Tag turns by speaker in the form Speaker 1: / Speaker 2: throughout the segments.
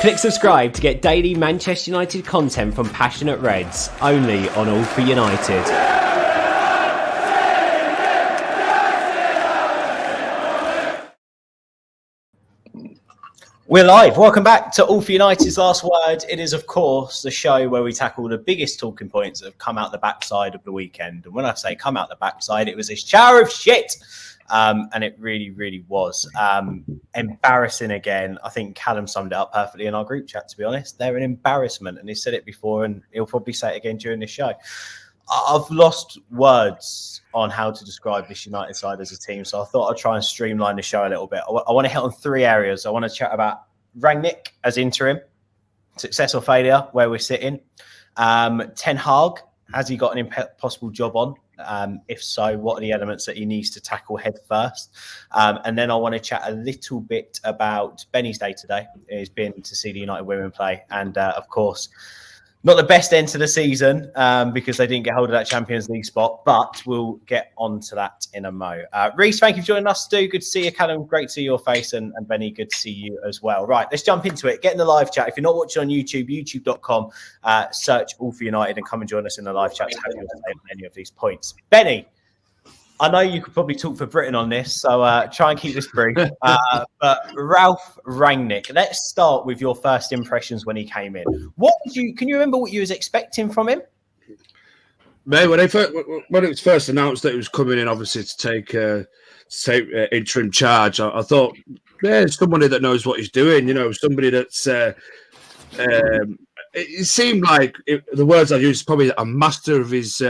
Speaker 1: Click subscribe to get daily Manchester United content from passionate Reds, only on All for United. We're live. Welcome back to All for United's Last Word. It is, of course, the show where we tackle the biggest talking points that have come out the backside of the weekend. And when I say come out the backside, it was this shower of shit. And it really, really was. Embarrassing again. I think Callum summed it up perfectly in our group chat, to be honest. They're an embarrassment. And he said it before, and he'll probably say it again during this show. I've lost words on how to describe this United side as a team. So I thought I'd try and streamline the show a little bit. I want to hit on three areas. I want to chat about Rangnick as interim, success or failure, where we're sitting. Ten Hag, has he got an impossible job on? If so, what are the elements that he needs to tackle head first? And then I want to chat a little bit about Benny's day today. It's been to see the United women play. And of course, not the best end to the season because they didn't get hold of that Champions League spot, but we'll get on to that in a mo. Reece, thank you for joining us, Stu. Good to see you. Callum, great to see your face. And Benny, good to see you as well. Right, let's jump into it. Get in the live chat. If you're not watching on YouTube, youtube.com, search All for United and come and join us in the live chat to have your say on any of these points. Benny, I know you could probably talk for Britain on this, so try and keep this brief. But Ralph Rangnick, let's start with your first impressions when he came in. Can you remember what you was expecting from him?
Speaker 2: Mate, when it was first announced that he was coming in, obviously to take interim charge, I thought, yeah, somebody that knows what he's doing. You know, somebody that's. It seemed like the words I used, probably a master of his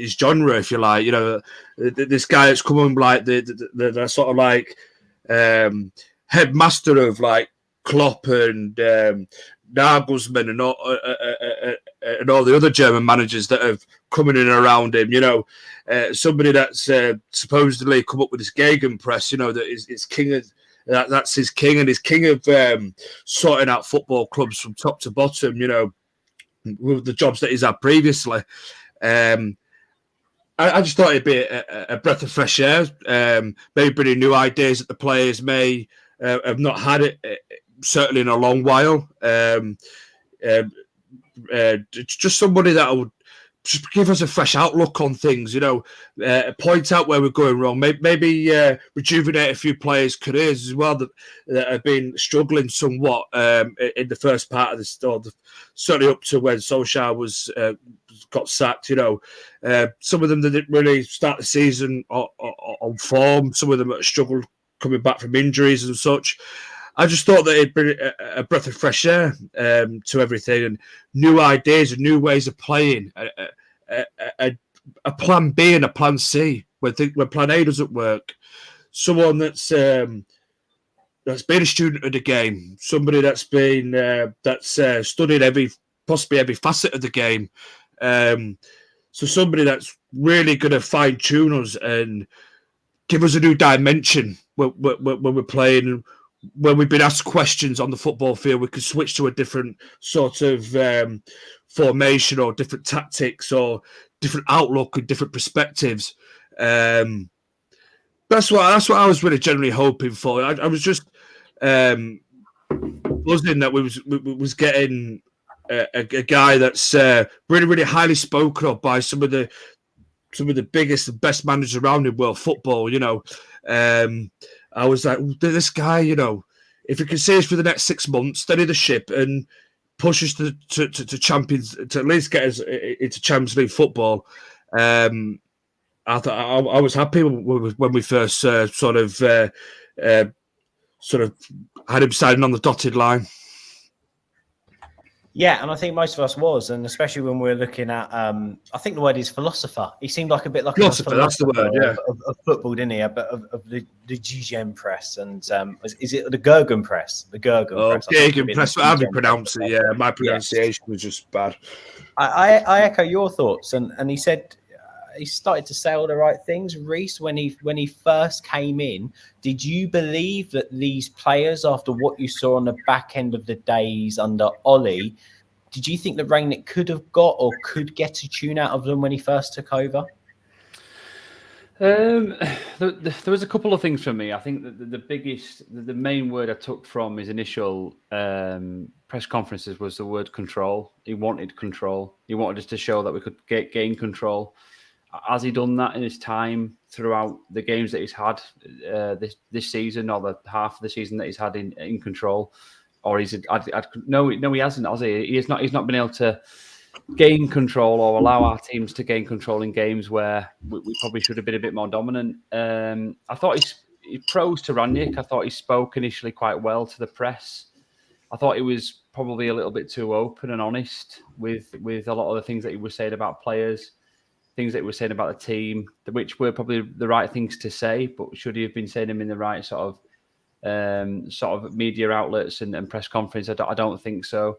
Speaker 2: genre, if you like. You know, this guy that's coming like the sort of like headmaster of like Klopp and Nagelsmann and all the other German managers that have coming in around him. You know, somebody that's supposedly come up with this Gegenpress. You know, that is king of. That's his king, and his king of sorting out football clubs from top to bottom. You know, with the jobs that he's had previously. I just thought it'd be a breath of fresh air. Maybe bringing new ideas that the players may have not had it certainly in a long while. Just somebody that would just give us a fresh outlook on things, you know, point out where we're going wrong, maybe rejuvenate a few players' careers as well that have been struggling somewhat in the first part of this, or certainly up to when Solskjaer was got sacked. You know, some of them that didn't really start the season on form. Some of them that struggled coming back from injuries and such. I just thought that it'd bring a breath of fresh air to everything, and new ideas and new ways of playing. A plan B and a plan C when plan A doesn't work. Someone that's been a student of the game, somebody that's been studied possibly every facet of the game. So somebody that's really going to fine tune us and give us a new dimension when we're playing. When we've been asked questions on the football field, we can switch to a different sort of formation or different tactics or different outlook and different perspectives. That's what I was really generally hoping for. I was just buzzing that we was getting a guy that's really, really highly spoken of by some of the biggest and best managers around in world football. You know. I was like, this guy, you know, if he can see us for the next 6 months, steady the ship and push us to champions, to at least get us into Champions League football. I thought I was happy when we first sort of had him signing on the dotted line.
Speaker 1: Yeah, and I think most of us was, and especially when we're looking at, I think the word is philosopher. He seemed like a bit like
Speaker 2: philosopher. That's the word, yeah.
Speaker 1: Of football, didn't he? But of the Gegenpress and is it the Gegenpress? The Gegenpress.
Speaker 2: Gegenpress. How do you pronounce it? Yeah, my pronunciation was just bad.
Speaker 1: I echo your thoughts, and he said he started to say all the right things. Reece, when he first came in, did you believe that these players, after what you saw on the back end of the days under Ollie, did you think that Rangnick could have got or could get a tune out of them when he first took over?
Speaker 3: There was a couple of things for me. I think that the main word I took from his initial press conferences was the word control. He wanted control. He wanted us to show that we could gain control. Has he done that in his time throughout the games that he's had this season, or the half of the season that he's had in control? Or is it? No, he hasn't. Has he? He's not been able to gain control or allow our teams to gain control in games where we probably should have been a bit more dominant. I thought he pros to Rangnick. I thought he spoke initially quite well to the press. I thought he was probably a little bit too open and honest with a lot of the things that he was saying about players, things that he was saying about the team, which were probably the right things to say, but should he have been saying them in the right sort of media outlets and press conference? I don't think so.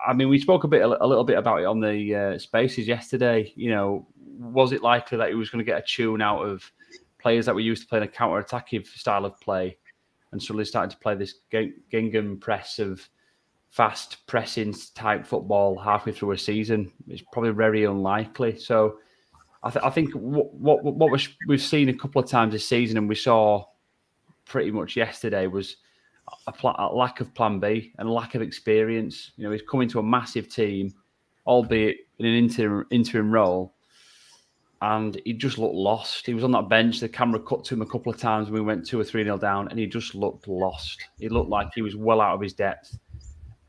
Speaker 3: I mean, we spoke a little bit about it on the Spaces yesterday. You know, was it likely that he was going to get a tune out of players that were used to playing a counter-attacking style of play, and suddenly starting to play this Gingham press of fast pressing type football halfway through a season? It's probably very unlikely. So, I think what we've seen a couple of times this season, and we saw pretty much yesterday, was a lack of plan B and a lack of experience. You know, he's coming to a massive team, albeit in an interim role, and he just looked lost. He was on that bench. The camera cut to him a couple of times when we went 2 or 3-0 down, and he just looked lost. He looked like he was well out of his depth,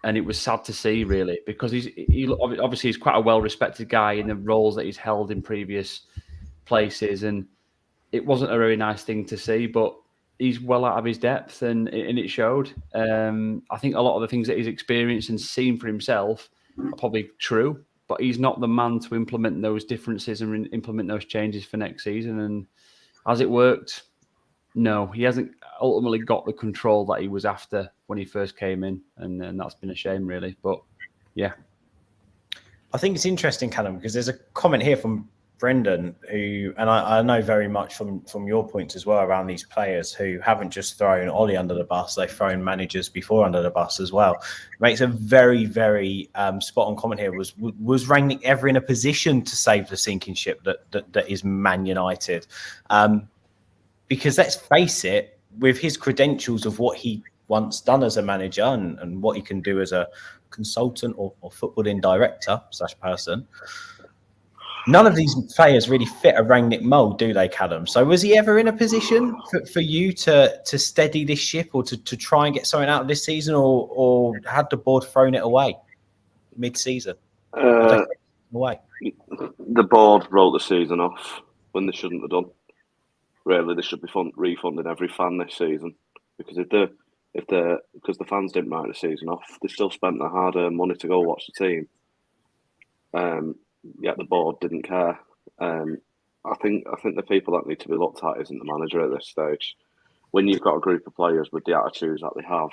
Speaker 3: and it was sad to see, really, because he's quite a well-respected guy in the roles that he's held in previous places, and it wasn't a very nice thing to see, but he's well out of his depth, and it showed. I think a lot of the things that he's experienced and seen for himself are probably true, but he's not the man to implement those differences and implement those changes for next season. And has it worked? No, he hasn't ultimately got the control that he was after when he first came in, and that's been a shame, really. But yeah,
Speaker 1: I think it's interesting, Callum, because there's a comment here from Brendan, who, and I know very much from your points as well around these players who haven't just thrown Ollie under the bus, they've thrown managers before under the bus as well. Makes a very, very spot on comment here. Was Rangnick ever in a position to save the sinking ship that is Man United? Because let's face it, with his credentials of what he once done as a manager and what he can do as a consultant or footballing director / person, none of these players really fit a Rangnick mould, do they, Callum? So was he ever in a position for you to steady this ship or to try and get something out of this season, or had the board thrown it away mid-season?
Speaker 4: Away. The board wrote the season off when they shouldn't have done. Really, they should be refunding every fan this season, because because the fans didn't write the season off, they still spent their hard-earned money to go watch the team. Yet the board didn't care. I think the people that need to be looked at isn't the manager at this stage. When you've got a group of players with the attitudes that they have,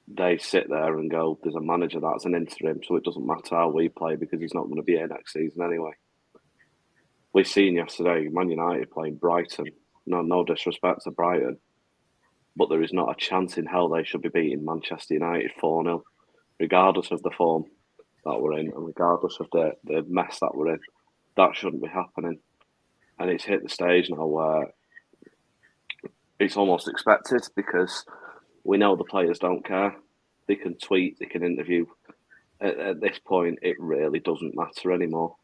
Speaker 4: they sit there and go, "There's a manager that's an interim, so it doesn't matter how we play because he's not going to be here next season anyway." We've seen yesterday Man United playing Brighton. No disrespect to Brighton, but there is not a chance in hell they should be beating Manchester United 4-0, regardless of the form that we're in and regardless of the mess that we're in. That shouldn't be happening. And it's hit the stage now where it's almost expected, because we know the players don't care. They can tweet, they can interview. At this point, it really doesn't matter anymore.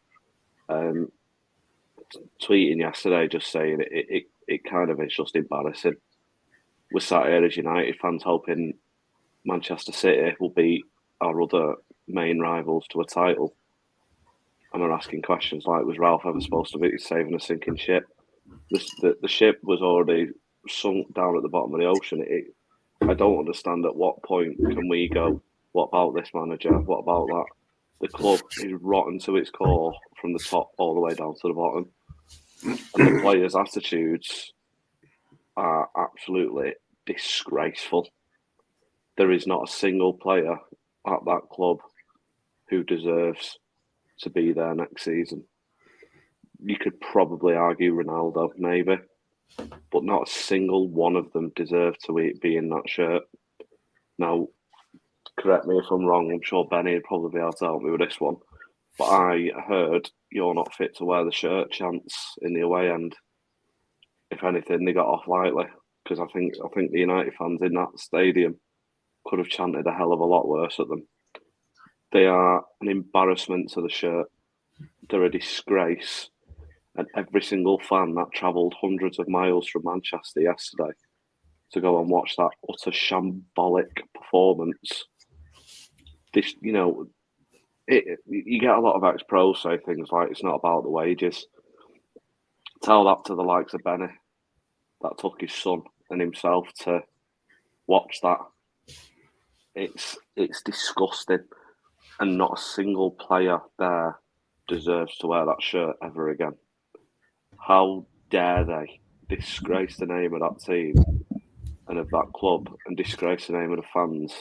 Speaker 4: Tweeting yesterday, just saying it kind of is just embarrassing. We're sat here as United fans hoping Manchester City will beat our other main rivals to a title, and we're asking questions like, was Ralph ever supposed to be saving a sinking ship? The ship was already sunk down at the bottom of the ocean. I don't understand at what point can we go, what about this manager, what about that? The club is rotten to its core from the top all the way down to the bottom, and the players' attitudes are absolutely disgraceful. There is not a single player at that club who deserves to be there next season. You could probably argue Ronaldo, maybe, but not a single one of them deserve to be in that shirt. Now, correct me if I'm wrong, I'm sure Benny would probably be able to help me with this one. But I heard "you're not fit to wear the shirt" chants in the away end. If anything, they got off lightly because I think the United fans in that stadium could have chanted a hell of a lot worse at them. They are an embarrassment to the shirt. They're a disgrace. And every single fan that travelled hundreds of miles from Manchester yesterday to go and watch that utter shambolic performance, this, you get a lot of ex-pros say things like it's not about the wages. Tell that to the likes of Benny that took his son and himself to watch that. It's disgusting, and not a single player there deserves to wear that shirt ever again. How dare they disgrace the name of that team and of that club and disgrace the name of the fans?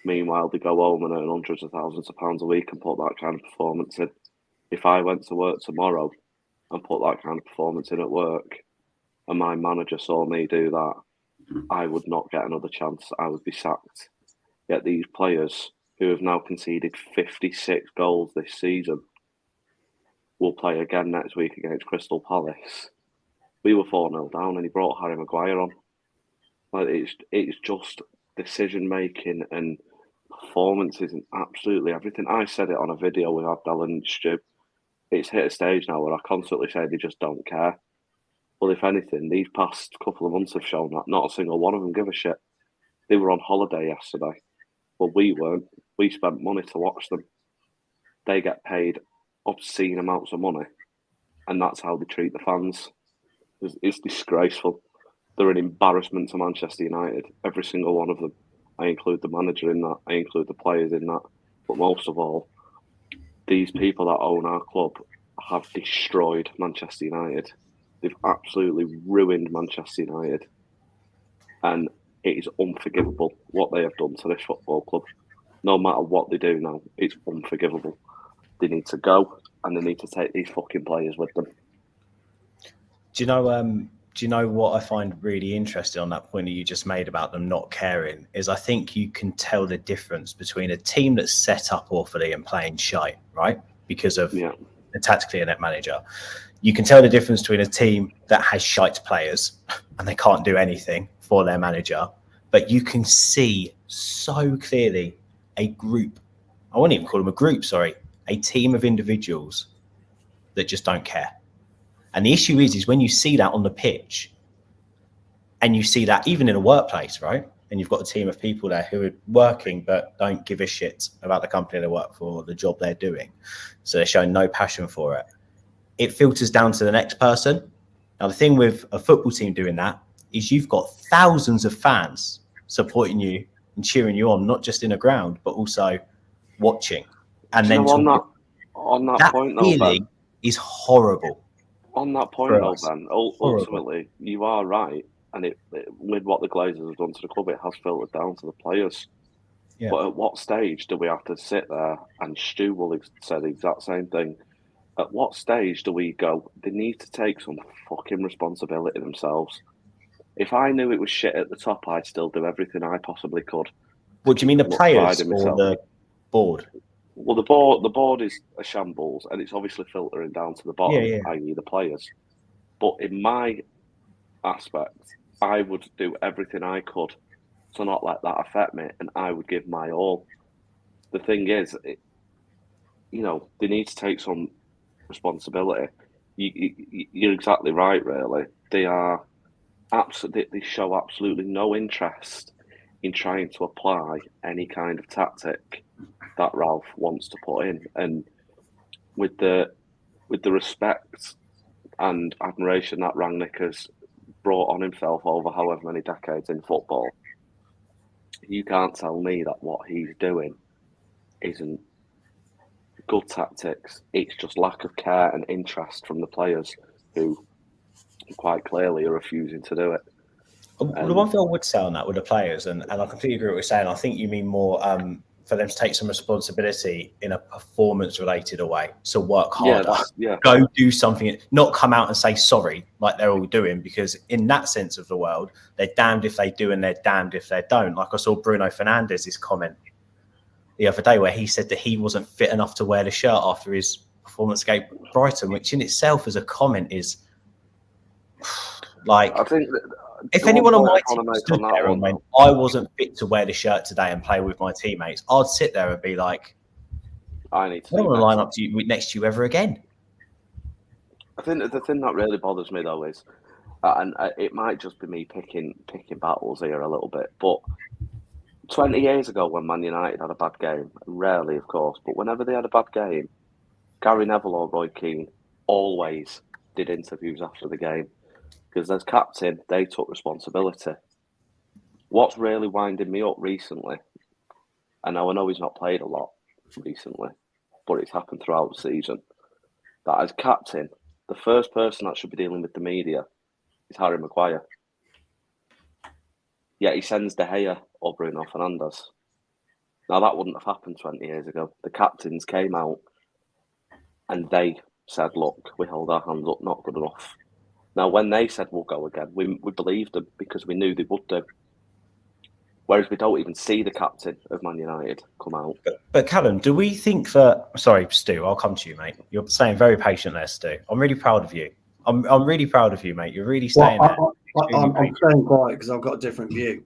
Speaker 4: Meanwhile, they go home and earn hundreds of thousands of pounds a week and put that kind of performance in. If I went to work tomorrow and put that kind of performance in at work and my manager saw me do that, I would not get another chance. I would be sacked. Yet these players who have now conceded 56 goals this season will play again next week against Crystal Palace. We were 4-0 down and he brought Harry Maguire on. Like, it's just decision making and performances and absolutely everything. I said it on a video with Abdel and Stu. It's hit a stage now where I constantly say they just don't care. Well, if anything, these past couple of months have shown that not a single one of them give a shit. They were on holiday yesterday. Well, we weren't. We spent money to watch them. They get paid obscene amounts of money, and that's how they treat the fans. It's disgraceful. They're an embarrassment to Manchester United, every single one of them. I include the manager in that. I include the players in that. But most of all, these people that own our club have destroyed Manchester United. They've absolutely ruined Manchester United. And it is unforgivable what they have done to this football club. No matter what they do now, it's unforgivable. They need to go, and they need to take these fucking players with them.
Speaker 1: Do you know what I find really interesting on that point that you just made about them not caring is I think you can tell the difference between a team that's set up awfully and playing shite, right? Because of the tactically inept manager. You can tell the difference between a team that has shite players and they can't do anything for their manager, but you can see so clearly a group, I won't even call them a group, a team of individuals that just don't care. And the issue is when you see that on the pitch and you see that even in a workplace, right? And you've got a team of people there who are working but don't give a shit about the company they work for or the job they're doing. So they're showing no passion for it. It filters down to the next person. Now, the thing with a football team doing that is you've got thousands of fans supporting you and cheering you on, not just in a ground, but also watching. And then
Speaker 4: on that point, though,
Speaker 1: feeling
Speaker 4: Ben,
Speaker 1: is horrible.
Speaker 4: On that point, though, Ben, ultimately, you are right. And with what the Glazers have done to the club, it has filtered down to the players. Yeah. But at what stage do we have to sit there, and Stu will say the exact same thing, at what stage do we go, they need to take some fucking responsibility themselves? If I knew it was shit at the top, I'd still do everything I possibly could.
Speaker 1: What do you mean, the players or the board?
Speaker 4: Well, the board is a shambles, and it's obviously filtering down to the bottom, i.e. the players. But in my aspect, I would do everything I could to not let that affect me, and I would give my all. The thing is, they need to take some responsibility. You're exactly right, really. They show absolutely no interest in trying to apply any kind of tactic that Ralph wants to put in, and with the respect and admiration that Rangnick has brought on himself over however many decades in football, you can't tell me that what he's doing isn't good tactics. It's just lack of care and interest from the players who quite clearly are refusing to do it.
Speaker 1: The one thing I would say on that with the players, and I completely agree with what you're saying, I think you mean more for them to take some responsibility in a performance-related way. So work harder, go do something, not come out and say sorry like they're all doing, because in that sense of the world, they're damned if they do and they're damned if they don't. Like I saw Bruno Fernandes's comment the other day where he said that he wasn't fit enough to wear the shirt after his performance against Brighton, which in itself as a comment is like,
Speaker 4: I think that,
Speaker 1: if anyone on my team
Speaker 4: make
Speaker 1: stood
Speaker 4: on that
Speaker 1: there
Speaker 4: one,
Speaker 1: and went, I wasn't fit to wear the shirt today and play with my teammates, I'd sit there and be like,
Speaker 4: I need to
Speaker 1: I don't
Speaker 4: do
Speaker 1: want to line
Speaker 4: better.
Speaker 1: up to you next to you ever again.
Speaker 4: I think that the thing that really bothers me though is, and it might just be me picking battles here a little bit, but 20 years ago when Man United had a bad game, rarely of course, but whenever they had a bad game, Gary Neville or Roy Keane always did interviews after the game because as captain, they took responsibility. What's really winding me up recently, and I know he's not played a lot recently, but it's happened throughout the season, that as captain, the first person that should be dealing with the media is Harry Maguire. Yet he sends De Gea or Bruno Fernandes. Now that wouldn't have happened 20 years ago. The captains came out and they said, look, we held our hands up, not good enough. Now when they said we'll go again, we believed them because we knew they would do. Whereas we don't even see the captain of Man United come out.
Speaker 1: But Callum, do we think that... Sorry, Stu, I'll come to you, mate. You're staying very patient there, Stu. I'm really proud of you. I'm really proud of you, mate. You're really staying there.
Speaker 5: I'm staying quiet because I've got a different view.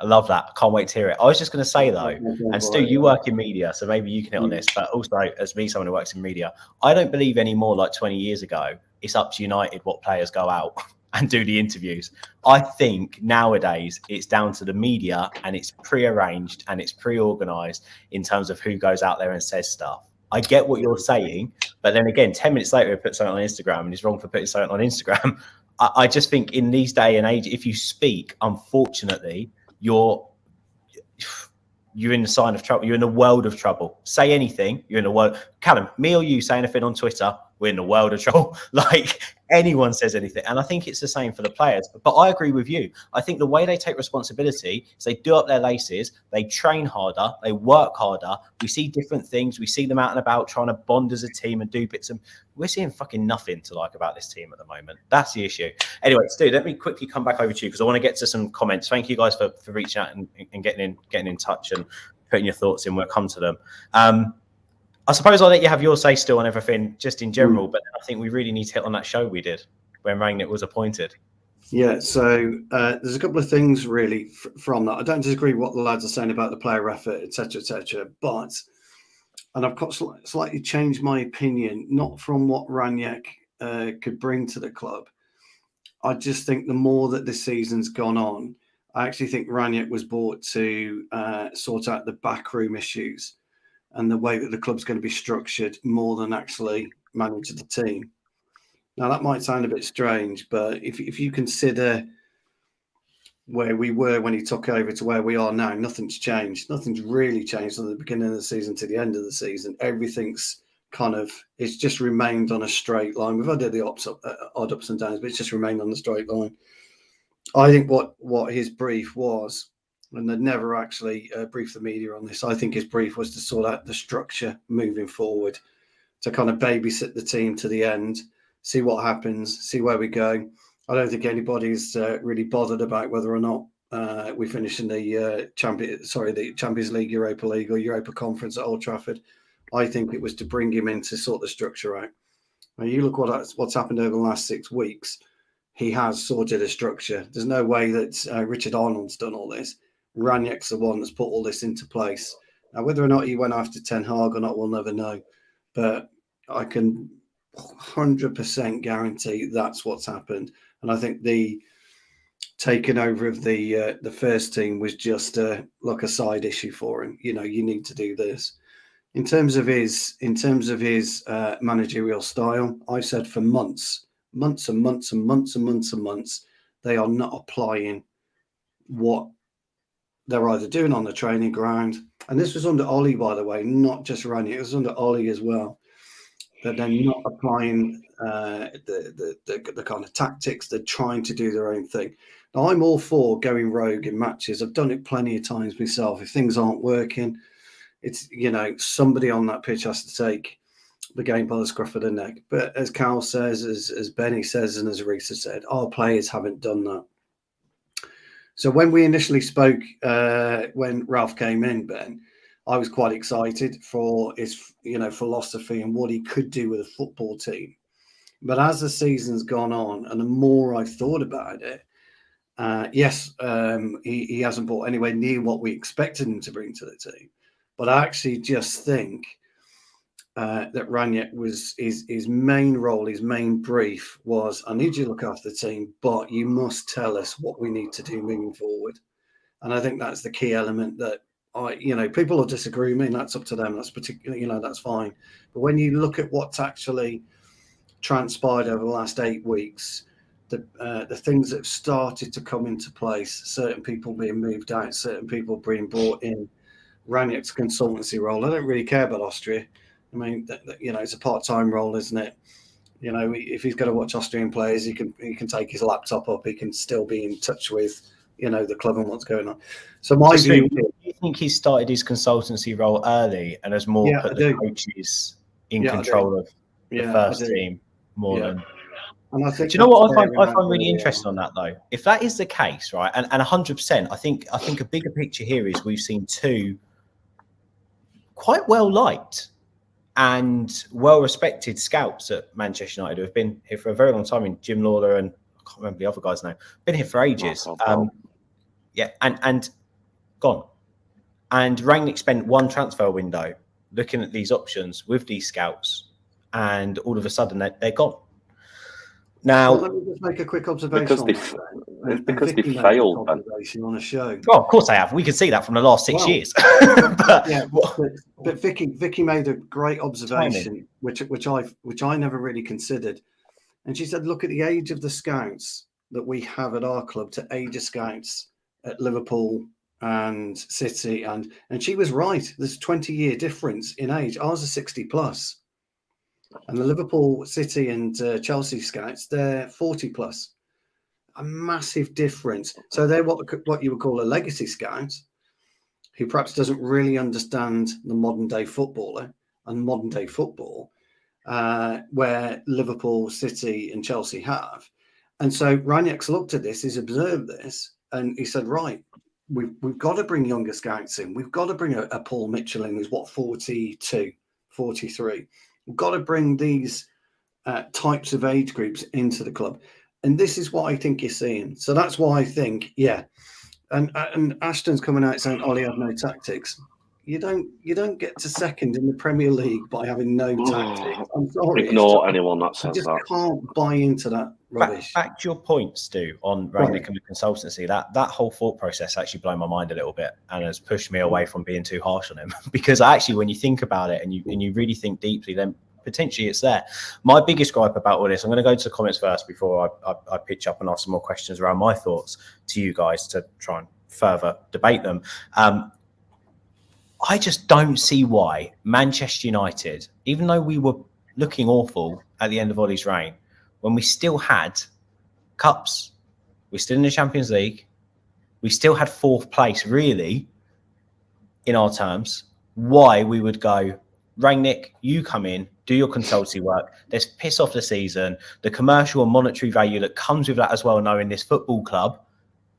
Speaker 1: I love that. I can't wait to hear it. I was just going to say, though, and Stu, you work in media, so maybe you can hit on this, but also, as me, someone who works in media, I don't believe anymore, like 20 years ago, it's up to United what players go out and do the interviews. I think nowadays it's down to the media and it's pre-arranged and it's pre-organised in terms of who goes out there and says stuff. I get what you're saying, but then again, 10 minutes later, he puts something on Instagram and he's wrong for putting something on Instagram. I just think in these day and age, if you speak, unfortunately, you're in the sign of trouble. You're in the world of trouble. Say anything, you're in the world. Callum, me or you say anything on Twitter, we're in the world of trouble. Like anyone says anything. And I think it's the same for the players. But I agree with you. I think the way they take responsibility is they do up their laces, they train harder, they work harder. We see different things. We see them out and about trying to bond as a team and do bits. And we're seeing fucking nothing to like about this team at the moment. That's the issue. Anyway, Stu, let me quickly come back over to you because I want to get to some comments. Thank you guys for reaching out and getting in touch and putting your thoughts in. We'll come to them. I suppose I'll let you have your say still on everything just in general, but I think we really need to hit on that show we did when Rangnick was appointed.
Speaker 5: Yeah, so there's a couple of things really from that. I don't disagree with what the lads are saying about the player effort, etc., but, and I've got slightly changed my opinion, not from what Rangnick could bring to the club. I just think the more that this season's gone on, I actually think Rangnick was brought to sort out the backroom issues and the way that the club's going to be structured more than actually manage the team. Now, that might sound a bit strange, but if you consider where we were when he took over to where we are now, nothing's changed. Nothing's really changed from the beginning of the season to the end of the season. Everything's it's just remained on a straight line. We've had the odd ups and downs, but it's just remained on the straight line. I think what his brief was, and they'd never actually briefed the media on this, I think his brief was to sort out the structure moving forward, to kind of babysit the team to the end, see what happens, see where we go. I don't think anybody's really bothered about whether or not we finish in the Champions League, Europa League or Europa Conference at Old Trafford. I think it was to bring him in to sort the structure out. Now, you look what's happened over the last 6 weeks. He has sorted a structure. There's no way that Richard Arnold's done all this. Rangnick's the one that's put all this into place. Now, whether or not he went after Ten Hag or not, we'll never know. But I can 100% guarantee that's what's happened. And I think the taking over of the first team was just a side issue for him. You know, you need to do this. In terms of his managerial style, I've said for months, they are not applying what they're either doing on the training ground, and this was under Ollie, by the way, not just Rangnick, it was under Ollie as well, that they're not applying the kind of tactics. They're trying to do their own thing. Now, I'm all for going rogue in matches. I've done it plenty of times myself. If things aren't working, it's, somebody on that pitch has to take the game by the scruff of the neck. But as Cal says, as Benny says, and as Risa said, our players haven't done that. So when we initially spoke, when Ralph came in, Ben, I was quite excited for his, philosophy and what he could do with a football team. But as the season's gone on, and the more I've thought about it, yes, he hasn't brought anywhere near what we expected him to bring to the team. But I actually just think that Rangnick was his main role, his main brief was, I need you to look after the team, but you must tell us what we need to do moving forward. And I think that's the key element that people will disagree with me, and that's up to them. That's particularly, that's fine. But when you look at what's actually transpired over the last 8 weeks, the things that have started to come into place, certain people being moved out, certain people being brought in, Rangnick's consultancy role. I don't really care about Austria. I mean, it's a part-time role, isn't it? If he's going to watch Austrian players, he can take his laptop up. He can still be in touch with, the club and what's going on. So my view.
Speaker 1: Do you think he started his consultancy role early and has more put the coaches in control of the first team more than?
Speaker 5: And I think,
Speaker 1: do you know what I find really interesting on that though? If that is the case, right, and 100%, I think a bigger picture here is we've seen two quite well liked and well respected scouts at Manchester United who have been here for a very long time. In Jim Lawler and I can't remember the other guy's name, been here for ages. And gone. And Rangnick spent one transfer window looking at these options with these scouts, and all of a sudden they're gone. Now,
Speaker 5: let me just make a quick observation.
Speaker 4: Because they failed
Speaker 5: on a show.
Speaker 1: Well, of course they have. We can see that from the last 6 years.
Speaker 5: but Vicky made a great observation, which I never really considered. And she said, look at the age of the scouts that we have at our club to age of scouts at Liverpool and City, and she was right. There's a 20-year difference in age. Ours are 60 plus. And the Liverpool, City, and Chelsea scouts, they're 40 plus. A massive difference. So they're what you would call a legacy scout, who perhaps doesn't really understand the modern day footballer and modern day football, where Liverpool, City, and Chelsea have. And so Rangnick's looked at this, he's observed this, and he said, right, we've got to bring younger scouts in. We've got to bring a Paul Mitchell in, who's 42, 43. We've got to bring these types of age groups into the club. And this is what I think you're seeing. So that's why I think, and Ashton's coming out saying Ollie had no tactics. You don't get to second in the Premier League by having no tactics. I'm sorry.
Speaker 4: Ignore anyone that says
Speaker 5: that.
Speaker 4: I
Speaker 5: just can't buy into that rubbish.
Speaker 1: Back to your point, Stu, on Rangnick and the consultancy. That whole thought process actually blew my mind a little bit and has pushed me away from being too harsh on him. Because actually, when you think about it and you really think deeply, then potentially it's there. My biggest gripe about all this, I'm going to go to the comments first before I pitch up and ask some more questions around my thoughts to you guys to try and further debate them. I just don't see why Manchester United, even though we were looking awful at the end of Ollie's reign, when we still had cups, we're still in the Champions League, we still had fourth place, really, in our terms, why we would go, Rangnick, you come in, do your consultancy work, let's piss off the season, the commercial and monetary value that comes with that as well, knowing this football club,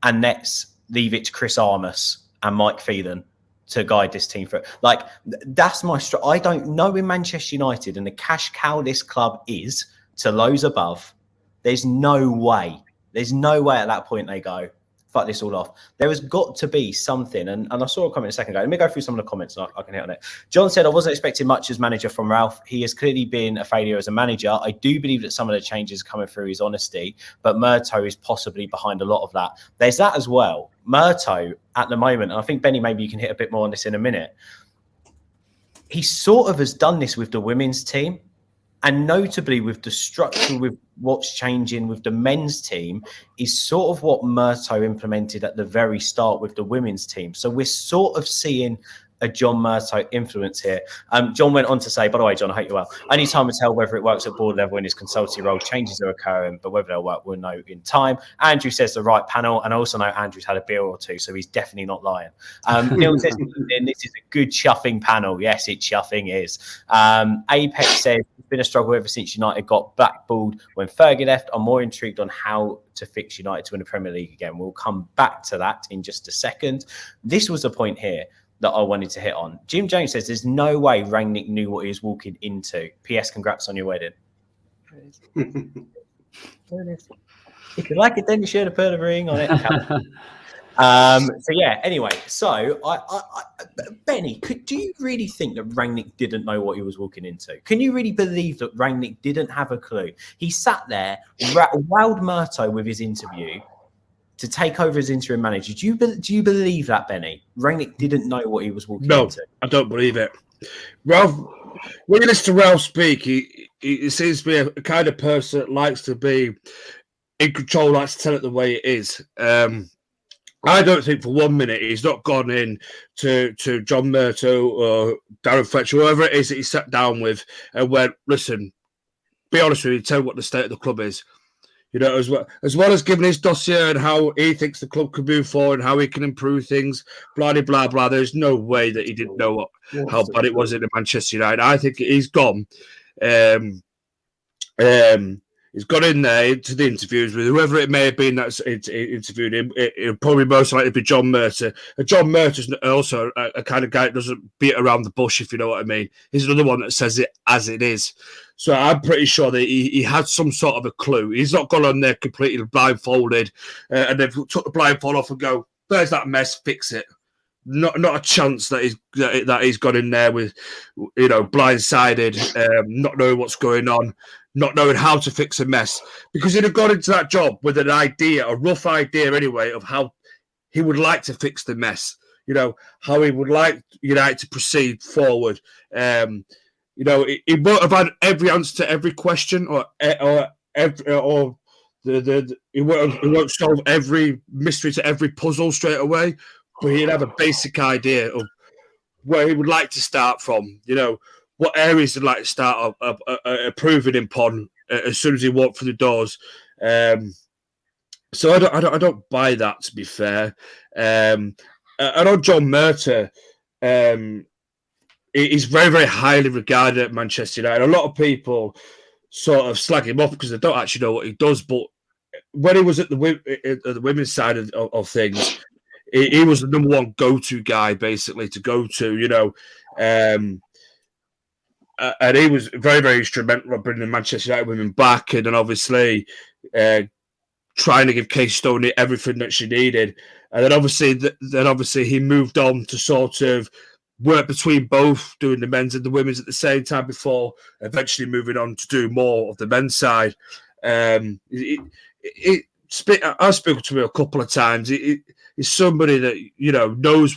Speaker 1: and let's leave it to Chris Armas and Mike Phelan to guide this team for it. Like, that's my I don't know in Manchester United and the cash cow this club is to lows above. There's no way at that point they go, fuck this all off. There has got to be something. And I saw a comment a second ago. Let me go through some of the comments and I can hit on it. John said, I wasn't expecting much as manager from Ralph. He has clearly been a failure as a manager. I do believe that some of the changes coming through his honesty, but Murto is possibly behind a lot of that. There's that as well. Murto at the moment, and I think Benny, maybe you can hit a bit more on this in a minute. He sort of has done this with the women's team. And notably with the structure, with what's changing with the men's team, is sort of what Murto implemented at the very start with the women's team. So we're sort of seeing a John Murto influence here. John went on to say, by the way, John, I hope you're well. Only time will tell whether it works at board level in his consultancy role. Changes are occurring, but whether they'll work, we'll know in time. Andrew says the right panel, and I also know Andrew's had a beer or two, so he's definitely not lying. Neil says, this is a good chuffing panel. Yes, it chuffing is. Apex says, it's been a struggle ever since United got blackballed when Fergie left. I'm more intrigued on how to fix United to win the Premier League again. We'll come back to that in just a second. This was the point here. that I wanted to hit on. Jim Jones says there's no way Rangnick knew what he was walking into. P.S. Congrats on your wedding. If you like it, then you should have put a ring on it. So yeah. Anyway, so Benny, do you really think that Rangnick didn't know what he was walking into? Can you really believe that Rangnick didn't have a clue? He sat there, wowed Murto with his interview to take over as interim manager. Do you believe that, Benny? Rangnick didn't know what he was walking into. No,
Speaker 2: I don't believe it. Ralph, when you listen to Ralph speak, he seems to be a kind of person that likes to be in control, likes to tell it the way it is. I don't think for 1 minute he's not gone in to John Murto or Darren Fletcher, whoever it is that he sat down with, and went, listen, be honest with you, tell what the state of the club is. You know, as well as giving his dossier and how he thinks the club can move forward and how he can improve things, blah, blah, blah. There's no way that he didn't know how bad it was in Manchester United. I think he's gone. He's got in there to the interviews with whoever it may have been that's interviewed him. It'll probably most likely be John Murto. John Murto's also a kind of guy that doesn't beat around the bush, if you know what I mean. He's another one that says it as it is. So I'm pretty sure that he had some sort of a clue. He's not gone on there completely blindfolded and they've took the blindfold off and go, there's that mess, fix it. Not a chance that he's gone in there with, you know, blindsided, not knowing what's going on, not knowing how to fix a mess, because he'd have gone into that job with an idea, a rough idea anyway, of how he would like to fix the mess. You know, how he would like United to proceed forward. You know, he won't have had every answer to every question, he won't solve every mystery to every puzzle straight away. But he'd have a basic idea of where he would like to start from, you know, what areas he'd like to start improving upon as soon as he walked through the doors. So I don't buy that, to be fair. And on John Murto, he's very, very highly regarded at Manchester United. A lot of people sort of slag him off because they don't actually know what he does. But when he was at the women's side of things, he was the number one go-to guy, basically, to go to, you know. And he was very, very instrumental in bringing the Manchester United women back, and then obviously trying to give Casey Stoney everything that she needed. And then obviously he moved on to sort of work between both, doing the men's and the women's at the same time before eventually moving on to do more of the men's side. I've spoken to him a couple of times. He's somebody that, you know, knows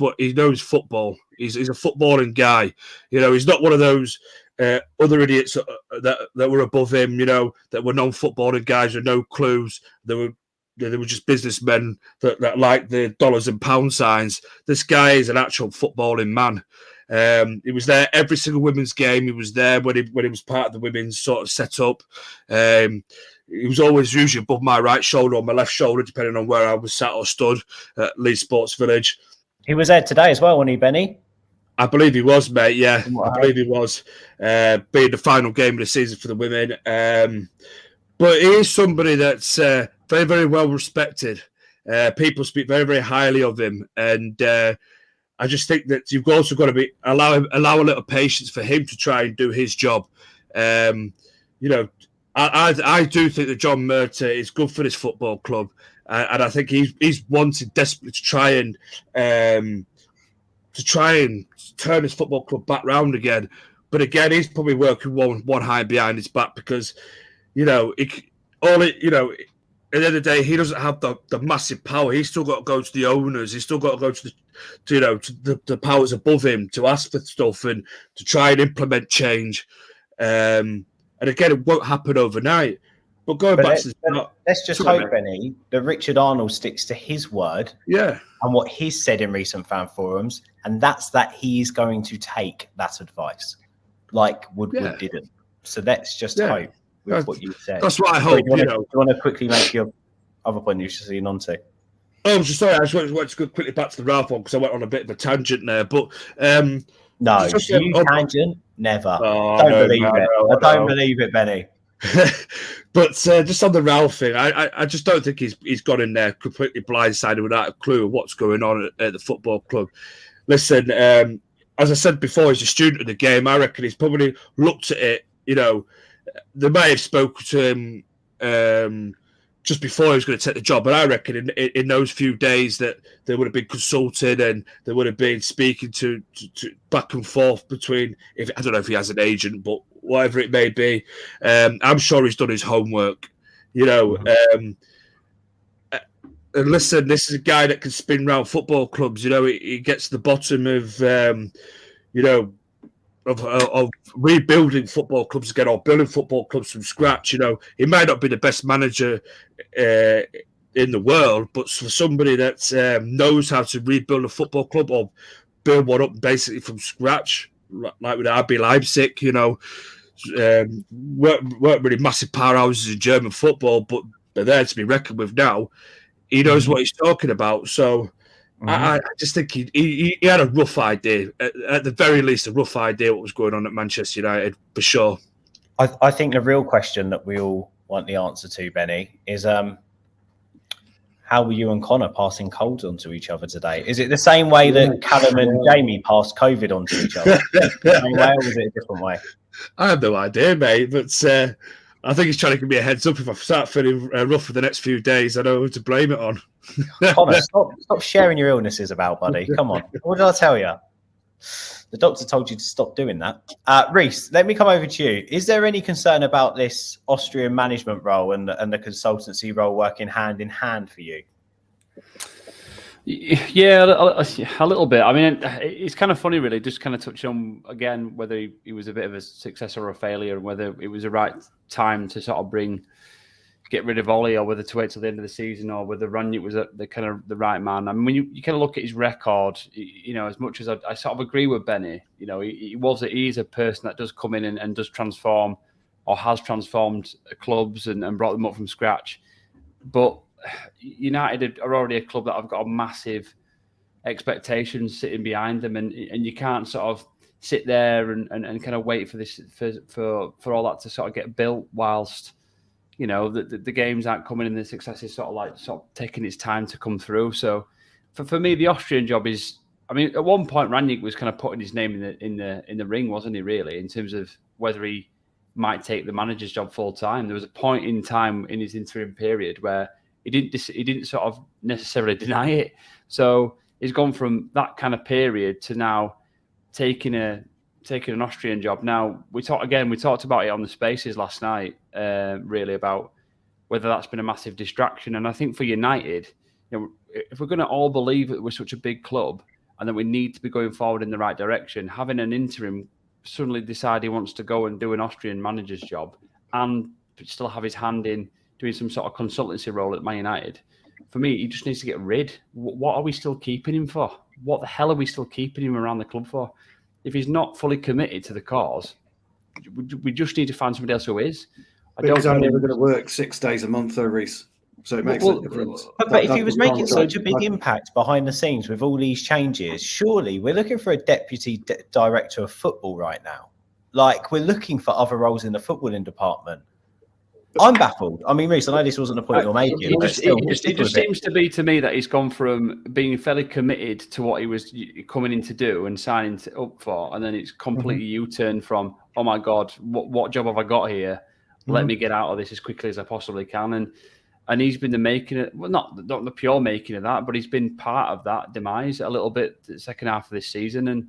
Speaker 2: football. He's a footballing guy. You know, he's not one of those other idiots that were above him, you know, that were non-footballing guys with no clues. They were just businessmen that like the dollars and pound signs. This guy is an actual footballing man. He was there every single women's game. He was there when he was part of the women's sort of setup. He was always usually above my right shoulder or my left shoulder, depending on where I was sat or stood at Leeds Sports Village.
Speaker 1: He was there today as well, wasn't he, Benny?
Speaker 2: I believe he was, mate. Yeah, I believe he was. Being the final game of the season for the women. But he is somebody that's very, very well respected. People speak very, very highly of him. And I just think that you've also got to allow a little patience for him to try and do his job. You know, I do think that John Murto is good for this football club, and I think he's wanted desperately to try and turn his football club back round again. But again, he's probably working one hand behind his back because, you know, at the end of the day, he doesn't have the massive power. He's still got to go to the owners. He's still got to go to the powers above him to ask for stuff and to try and implement change. And again, it won't happen overnight. But let's
Speaker 1: just hope, Benny, that Richard Arnold sticks to his word.
Speaker 2: Yeah.
Speaker 1: And what he's said in recent fan forums, and that's that he's going to take that advice, like Woodward didn't. So let's just hope with what you said.
Speaker 2: That's what I hope.
Speaker 1: Do you want to quickly make your other point you're seeing on to?
Speaker 2: Oh, sorry. I just want to go quickly back to the Ralph one because I went on a bit of a tangent there. But
Speaker 1: no, tangent, never. I don't believe it, Benny.
Speaker 2: But just on the Ralph thing, I just don't think he's gone in there completely blindsided without a clue of what's going on at the football club. listen, as I said before, he's a student of the game. I reckon he's probably looked at it. You know, they may have spoken to him just before he was going to take the job, but I reckon in those few days that they would have been consulted and they would have been speaking to back and forth between. I don't know if he has an agent, but whatever it may be, I'm sure he's done his homework. You know. And listen, this is a guy that can spin around football clubs. You know, he gets to the bottom of, of rebuilding football clubs again or building football clubs from scratch. You know, he might not be the best manager in the world, but for somebody that knows how to rebuild a football club or build one up basically from scratch, like with RB Leipzig, you know, weren't really massive powerhouses in German football, but they're there to be reckoned with now. He knows what he's talking about. So I just think he had a rough idea, at the very least, a rough idea what was going on at Manchester United, for sure.
Speaker 1: I think the real question that we all want the answer to, Benny, is how were you and Connor passing colds onto each other today? Is it the same way that Callum and Jamie passed COVID onto each other? The same way, or was it a different way?
Speaker 2: I have no idea, mate, but I think he's trying to give me a heads up. If I start feeling rough for the next few days, I know who to blame it on.
Speaker 1: Connor, stop sharing your illnesses about, buddy. Come on. What did I tell you? The doctor told you to stop doing that. Reese, let me come over to you. Is there any concern about this Austrian management role and the consultancy role working hand in hand for you?
Speaker 3: Yeah, a little bit. I mean, it's kind of funny, really, just kind of touch on, again, whether he was a bit of a success or a failure and whether it was the right time to sort of get rid of Ollie or whether to wait till the end of the season or whether Rangnick was the right man. I mean, when you kind of look at his record, you know, as much as I sort of agree with Benny, you know, he's a person that does come in and does transform or has transformed clubs and brought them up from scratch. But United are already a club that have got a massive expectations sitting behind them, and you can't sort of sit there and kind of wait for this for all that to sort of get built whilst you know the games aren't coming and the success is sort of taking its time to come through. So for me, the Austrian job is, I mean, at one point Rangnick was kind of putting his name in the ring, wasn't he? Really, in terms of whether he might take the manager's job full time. There was a point in time in his interim period where he didn't sort of necessarily deny it. So he's gone from that kind of period to now taking an Austrian job. Now we talked about it on the Spaces last night, really about whether that's been a massive distraction. And I think for United, you know, if we're going to all believe that we're such a big club and that we need to be going forward in the right direction, having an interim suddenly decide he wants to go and do an Austrian manager's job and still have his hand in doing some sort of consultancy role at Man United, for me, he just needs to get rid. What are we still keeping him for? What the hell are we still keeping him around the club for? If he's not fully committed to the cause, we just need to find somebody else who is.
Speaker 5: He's only ever going to work 6 days a month, though, Reese. So it makes a difference.
Speaker 1: But if he was making such a big impact behind the scenes with all these changes, surely we're looking for a deputy director of football right now. Like, we're looking for other roles in the footballing department. I'm baffled. I mean, Reece, I know this wasn't a point you're making.
Speaker 3: It just seems to be to me that he's gone from being fairly committed to what he was coming in to do and signing up for, and then it's completely U-turned from, oh my God, what job have I got here? Let me get out of this as quickly as I possibly can. And he's been the making it, well, not the pure making of that, but he's been part of that demise a little bit the second half of this season, and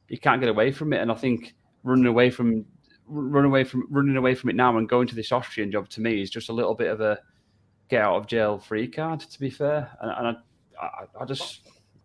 Speaker 3: he can't get away from it. And I think running away from it now and going to this Austrian job, to me, is just a little bit of a get out of jail free card, to be fair. And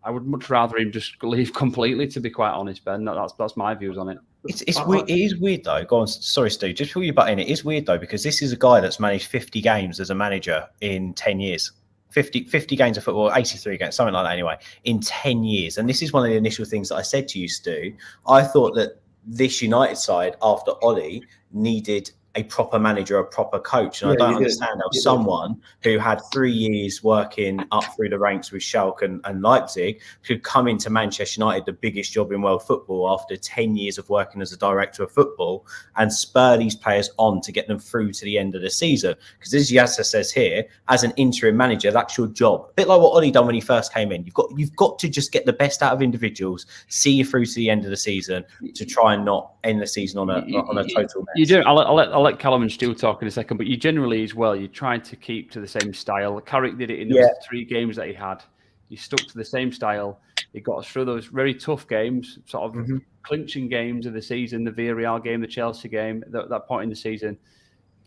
Speaker 3: I would much rather him just leave completely, to be quite honest, Ben. That's my views on it.
Speaker 1: It's weird. It is weird though. Go on, sorry, Stu. Just before you butt in, it is weird though, because this is a guy that's managed 50 games as a manager in 10 years. 50 games of football, 83 games, something like that anyway, in 10 years. And this is one of the initial things that I said to you, Stu. I thought that this United side, after Ollie, needed a proper manager, a proper coach. And
Speaker 5: Yeah,
Speaker 1: I don't
Speaker 5: you do.
Speaker 1: understand how
Speaker 5: You do.
Speaker 1: someone who had 3 years working up through the ranks with Schalke and Leipzig could come into Manchester United, the biggest job in world football, after 10 years of working as a director of football, and spur these players on to get them through to the end of the season. Because as Yasser says here, as an interim manager, that's your job. A bit like what Ollie done when he first came in. You've got to just get the best out of individuals, see you through to the end of the season, to try and not end the season on a total mess.
Speaker 3: You do. I'll let Callum and Stu talk in a second, but you generally as well, you're trying to keep to the same style. Carrick did it in those 3 games that he had. He stuck to the same style. He got us through those very tough games, sort of clinching games of the season, the Villarreal game, the Chelsea game, that point in the season.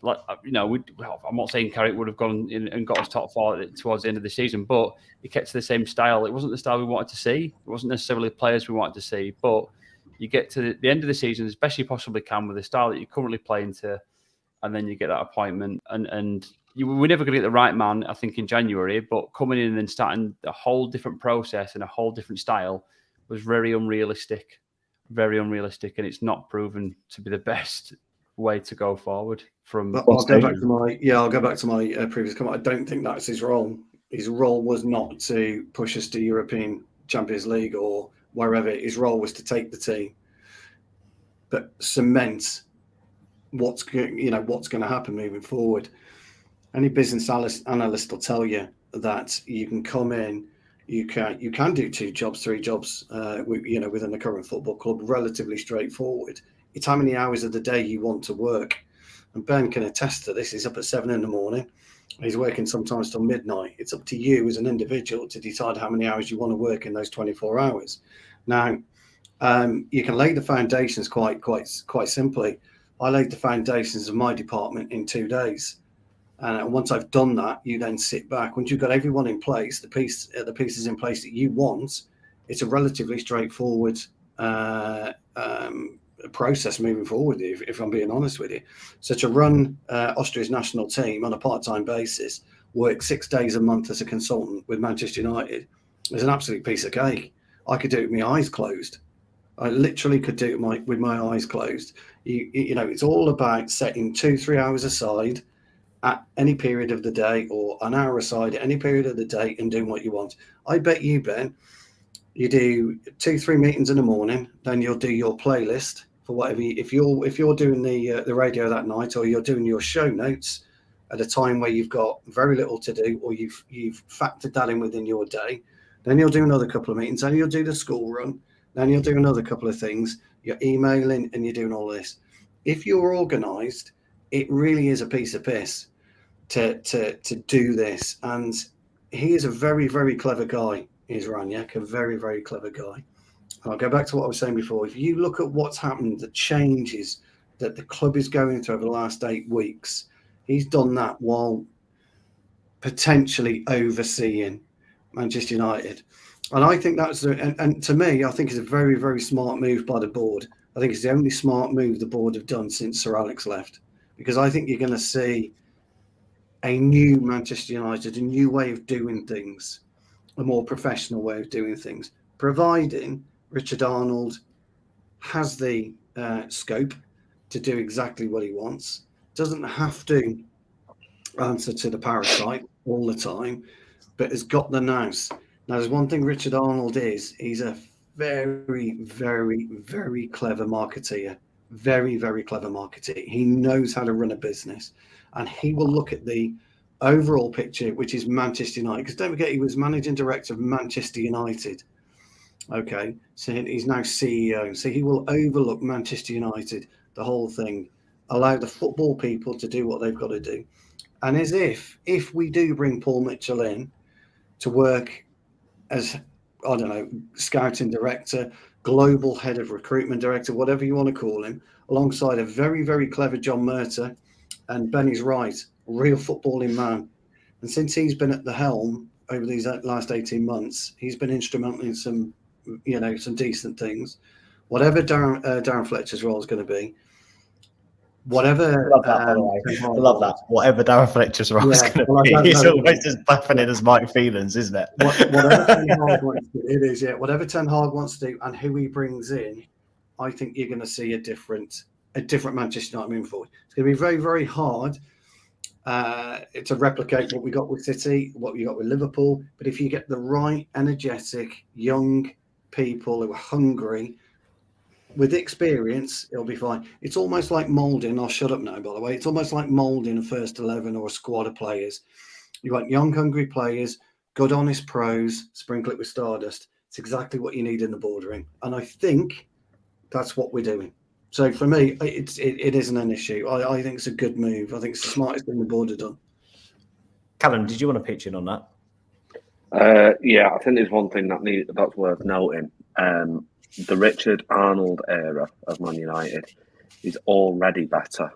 Speaker 3: Like, I'm not saying Carrick would have gone in and got us top 4 towards the end of the season, but he kept to the same style. It wasn't the style we wanted to see. It wasn't necessarily the players we wanted to see, but you get to the end of the season as best you possibly can with the style that you're currently playing to, and then you get that appointment. And we're never going to get the right man, I think, in January, but coming in and then starting a whole different process and a whole different style was very unrealistic, and it's not proven to be the best way to go forward.
Speaker 5: I'll go back to my previous comment. I don't think that's his role. His role was not to push us to European Champions League or wherever. His role was to take the team, but cement what's going to happen moving forward. Any business analyst will tell you that you can come in, you can do 2 jobs, 3 jobs, within the current football club, relatively straightforward. It's how many hours of the day you want to work. And Ben can attest to this. He's up at 7 a.m. He's working sometimes till midnight. It's up to you as an individual to decide how many hours you want to work in those 24 hours. Now, you can lay the foundations quite simply. I laid the foundations of my department in 2 days. And once I've done that, you then sit back. Once you've got everyone in place, the pieces in place that you want, it's a relatively straightforward process moving forward, if I'm being honest with you. So to run Austria's national team on a part-time basis, work 6 days a month as a consultant with Manchester United is an absolute piece of cake. I could do it with my eyes closed. I literally could do it with my eyes closed. It's all about setting 2-3 hours aside at any period of the day, or an hour aside at any period of the day, and doing what you want. I bet you, Ben, you do 2-3 meetings in the morning, then you'll do your playlist for whatever. If you're doing the radio that night, or you're doing your show notes at a time where you've got very little to do, or you've factored that in within your day, then you'll do another couple of meetings, then you'll do the school run, then you'll do another couple of things. You're emailing and you're doing all this. If you're organised, it really is a piece of piss to do this. And he is a very, very clever guy. Is Rangnick, a very, very clever guy. And I'll go back to what I was saying before. If you look at what's happened, the changes that the club is going through over the last 8 weeks, he's done that while potentially overseeing Manchester United. And I think that's, and to me, I think it's a very, very smart move by the board. I think it's the only smart move the board have done since Sir Alex left, because I think you're going to see a new Manchester United, a new way of doing things, a more professional way of doing things, providing Richard Arnold has the scope to do exactly what he wants, doesn't have to answer to the parasite all the time, but has got the nous. Now, there's one thing Richard Arnold is, he's a very, very, very clever marketeer. Very, very clever marketeer. He knows how to run a business, and he will look at the overall picture, which is Manchester United. Because don't forget, he was managing director of Manchester United. Okay, so he's now CEO. So he will overlook Manchester United, the whole thing, allow the football people to do what they've got to do. And as if we do bring Paul Mitchell in to work as, I don't know, scouting director, global head of recruitment director, whatever you want to call him, alongside a very, very clever John Murtagh, and Benny's right, real footballing man. And since he's been at the helm over these last 18 months, he's been instrumental in some decent things. Whatever Darren Fletcher's role is going to be, whatever.
Speaker 1: I love that, by the way. I love that. Whatever Darren Fletcher's role is going to be, he's always as buffing it as Mike Phelans, isn't it?
Speaker 5: Whatever Ten Hag wants to do, it is, yeah. Whatever Ten Hag wants to do and who he brings in, I think you're going to see a different a different Manchester United moving forward. It's going to be very, very hard to replicate what we got with City, what we got with Liverpool. But if you get the right, energetic, young people who are hungry, with experience, it'll be fine. It's almost like moulding. I'll shut up now, by the way. It's almost like moulding a first 11 or a squad of players. You want young, hungry players, good, honest pros, sprinkle it with stardust. It's exactly what you need in the boardroom. And I think that's what we're doing. So for me, it isn't an issue. I think it's a good move. I think it's the smartest thing the board have done.
Speaker 1: Callum, did you want to pitch in on that?
Speaker 4: Yeah, I think there's one thing that's worth noting. The Richard Arnold era of Man United is already better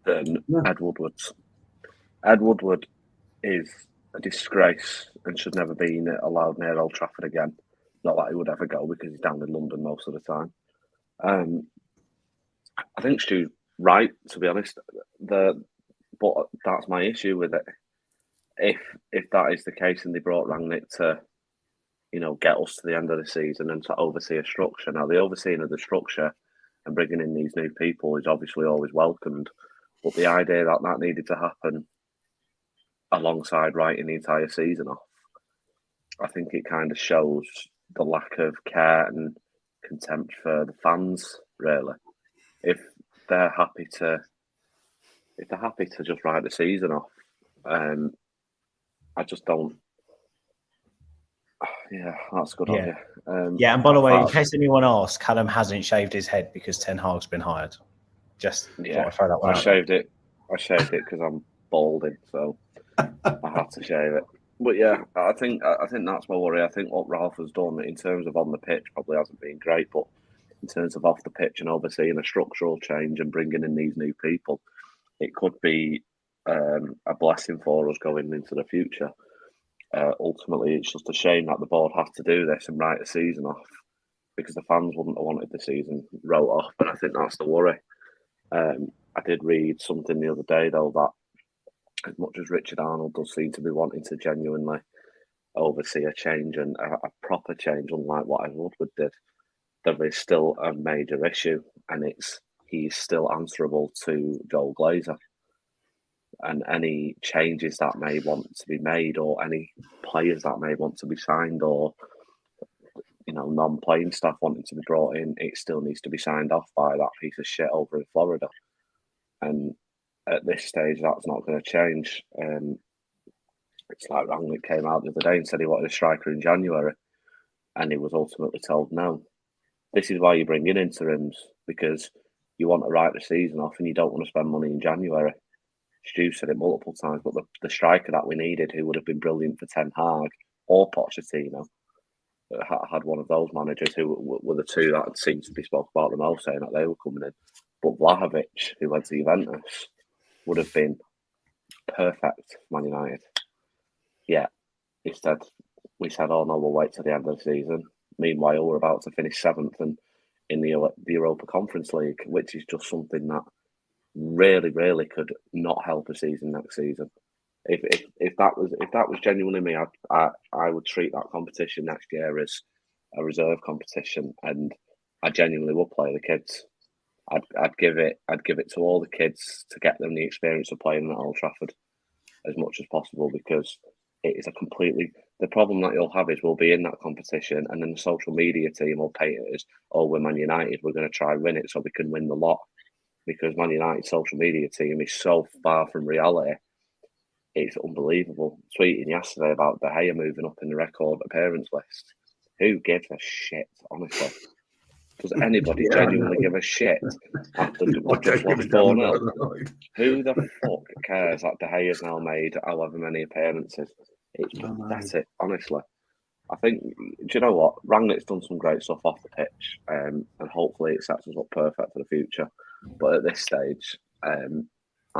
Speaker 4: than Ed Woodward's. Ed Woodward is a disgrace and should never be allowed near Old Trafford again. Not that he would ever go because he's down in London most of the time. I think Stu's right, to be honest. But that's my issue with it. If that is the case and they brought Rangnick to, get us to the end of the season and to oversee a structure. Now, the overseeing of the structure and bringing in these new people is obviously always welcomed. But the idea that needed to happen alongside writing the entire season off, I think it kind of shows the lack of care and contempt for the fans, really. If they're happy to just write the season off, I just don't. Yeah, that's good of you.
Speaker 1: And by the way, in case anyone asks, Callum hasn't shaved his head because Ten Hag's been hired. Just thought I'd throw that one out.
Speaker 4: I shaved it because I'm balding, so I had to shave it. But yeah, I think that's my worry. I think what Ralph has done in terms of on the pitch probably hasn't been great, but in terms of off the pitch and overseeing a structural change and bringing in these new people, it could be a blessing for us going into the future. Ultimately, it's just a shame that the board has to do this and write the season off because the fans wouldn't have wanted the season wrote off, and I think that's the worry. I did read something the other day, though, that as much as Richard Arnold does seem to be wanting to genuinely oversee a change and a proper change, unlike what Ed Woodward did, there is still a major issue, and he's still answerable to Joel Glazer. And any changes that may want to be made, or any players that may want to be signed, or non-playing staff wanting to be brought in, it still needs to be signed off by that piece of shit over in Florida. And at this stage, that's not going to change. It's like Rangnick came out the other day and said he wanted a striker in January, and he was ultimately told no. This is why you bring in interims, because you want to write the season off and you don't want to spend money in January. Stu said it multiple times, but the striker that we needed, who would have been brilliant for Ten Hag or Pochettino, had one of those managers who were the two that seemed to be spoke about the most, saying that they were coming in. But Vlahovic, who went to Juventus, would have been perfect for Man United. Yeah, instead we said, "Oh no, we'll wait till the end of the season." Meanwhile, we're about to finish 7th and in the Europa Conference League, which is just something that really, really could not help a season next season. If that was genuinely me, I would treat that competition next year as a reserve competition, and I genuinely would play the kids. I'd give it to all the kids to get them the experience of playing at Old Trafford as much as possible, because it is the problem that you'll have is we'll be in that competition and then the social media team will paint it as, oh, we're Man United, we're going to try and win it so we can win the lot. Because Man United's social media team is so far from reality, it's unbelievable. Tweeting yesterday about De Gea moving up in the record appearance list. Who gives a shit, honestly? Does anybody genuinely give a shit after we just lost 4-0? Who the fuck cares that De Gea's now made however many appearances? It's pathetic, honestly. I think, do you know what? Rangnick's done some great stuff off the pitch, and hopefully it sets us up perfect for the future. But at this stage, I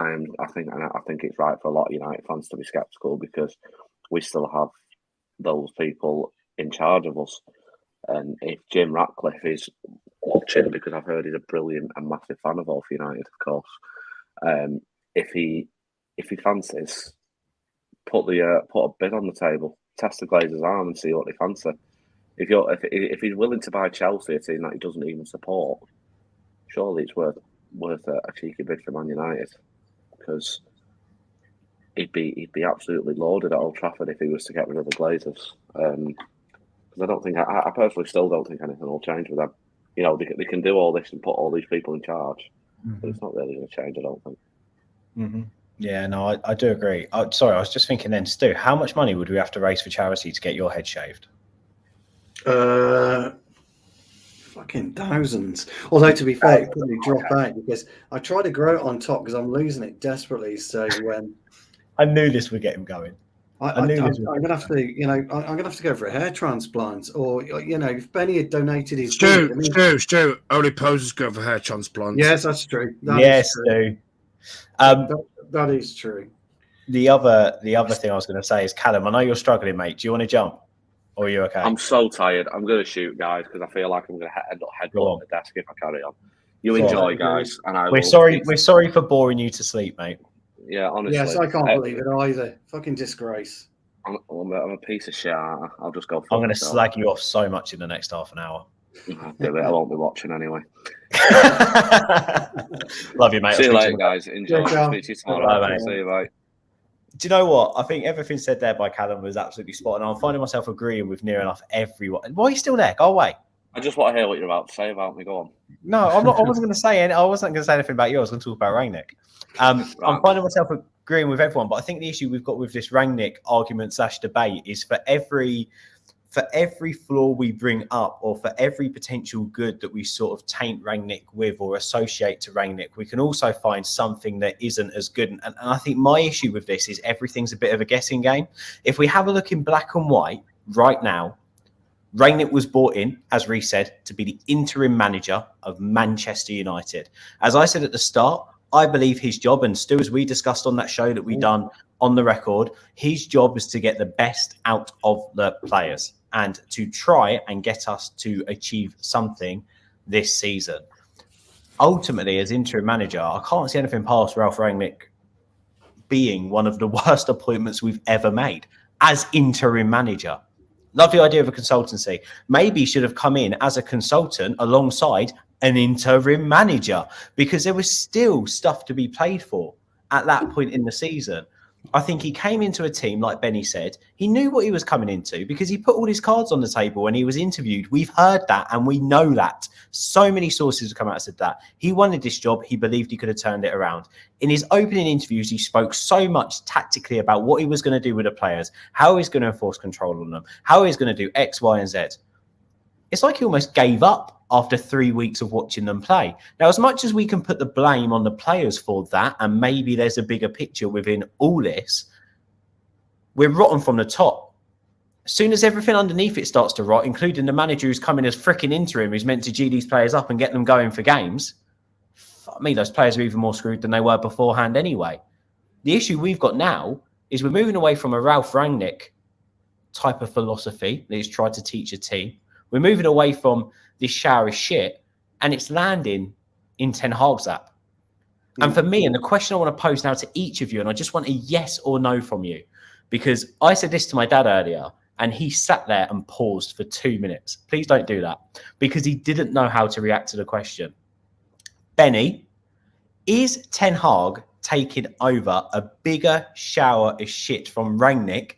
Speaker 4: think it's right for a lot of United fans to be sceptical, because we still have those people in charge of us. And if Jim Ratcliffe is watching, because I've heard he's a brilliant and massive fan of All for United, of course, if he fancies, put a bid on the table, test the Glazers' arm, and see what they fancy. If he's willing to buy Chelsea, a team that he doesn't even support, surely it's worth a cheeky bid for Man United, because he'd be absolutely loaded at Old Trafford if he was to get rid of the Glazers. Because I don't think I personally still don't think anything will change with them. You know, they can do all this and put all these people in charge, but it's not really going to change, I don't think.
Speaker 1: Mm-hmm. Yeah, no, I do agree. Sorry, I was just thinking then, Stu, how much money would we have to raise for charity to get your head shaved?
Speaker 5: Fucking thousands. Although, to be fair, it probably drop out because I try to grow it on top because I'm losing it desperately. So when
Speaker 1: I knew this would get him going.
Speaker 5: I'm gonna have to, you know, I'm gonna have to go for a hair transplant, or you know, if Benny had donated his
Speaker 2: Stu, only posers go for hair transplants.
Speaker 5: Yes, that's true.
Speaker 1: Yes, Stu.
Speaker 5: That is true.
Speaker 1: The other thing I was going to say is, Callum, I know you're struggling, mate. Do you want to jump, or are you okay?
Speaker 4: I'm so tired. I'm going to shoot, guys, because I feel like I'm going to end up headbutting the desk if I carry on. You enjoy, guys, and
Speaker 1: we're sorry for boring you to sleep, mate.
Speaker 4: Yeah, honestly.
Speaker 5: Yes, I can't believe it either. Fucking disgrace.
Speaker 4: I'm a piece of shit. I'll just go.
Speaker 1: I'm going to slag you off so much in the next half an hour.
Speaker 4: I'll do it. I won't be watching anyway.
Speaker 1: Love you, mate.
Speaker 4: See you later, guys. Enjoy. Speak to you tomorrow.
Speaker 1: Bye, mate.
Speaker 4: See you, bye.
Speaker 1: Do you know what? I think everything said there by Callum was absolutely spot on. I'm finding myself agreeing with near enough everyone. Why are you still there? Go away.
Speaker 4: I just want to hear what you're about to say about me. Go on.
Speaker 1: No, I'm not. I wasn't going to say anything about you. I was going to talk about Rangnick. I'm finding myself agreeing with everyone, but I think the issue we've got with this Rangnick argument / debate is for every flaw we bring up, or for every potential good that we sort of taint Rangnick with or associate to Rangnick, we can also find something that isn't as good. And I think my issue with this is everything's a bit of a guessing game. If we have a look in black and white right now, Rangnick was brought in, as Reece said, to be the interim manager of Manchester United. As I said at the start, I believe his job, and Stu, as we discussed on that show that we done on the record, his job is to get the best out of the players and to try and get us to achieve something this season. Ultimately, as interim manager, I can't see anything past Ralph Rangnick being one of the worst appointments we've ever made as interim manager. Love the idea of a consultancy. Maybe he should have come in as a consultant alongside an interim manager, because there was still stuff to be played for at that point in the season. I think he came into a team, like Benny said, he knew what he was coming into because he put all his cards on the table when he was interviewed. We've heard that and we know that. So many sources have come out and said that. He wanted this job. He believed he could have turned it around. In his opening interviews, he spoke so much tactically about what he was going to do with the players, how he's going to enforce control on them, how he's going to do X, Y, and Z. It's like he almost gave up after 3 weeks of watching them play. Now, as much as we can put the blame on the players for that, and maybe there's a bigger picture within all this, we're rotten from the top. As soon as everything underneath it starts to rot, including the manager who's coming as freaking interim, who's meant to G these players up and get them going for games, fuck me, those players are even more screwed than they were beforehand anyway. The issue we've got now is we're moving away from a Ralph Rangnick type of philosophy that he's tried to teach a team. We're moving away from this shower of shit, and it's landing in Ten Hag's lap. And for me, and the question I want to pose now to each of you, and I just want a yes or no from you, because I said this to my dad earlier, and he sat there and paused for 2 minutes. Please don't do that, because he didn't know how to react to the question. Benny, is Ten Hag taking over a bigger shower of shit from Rangnick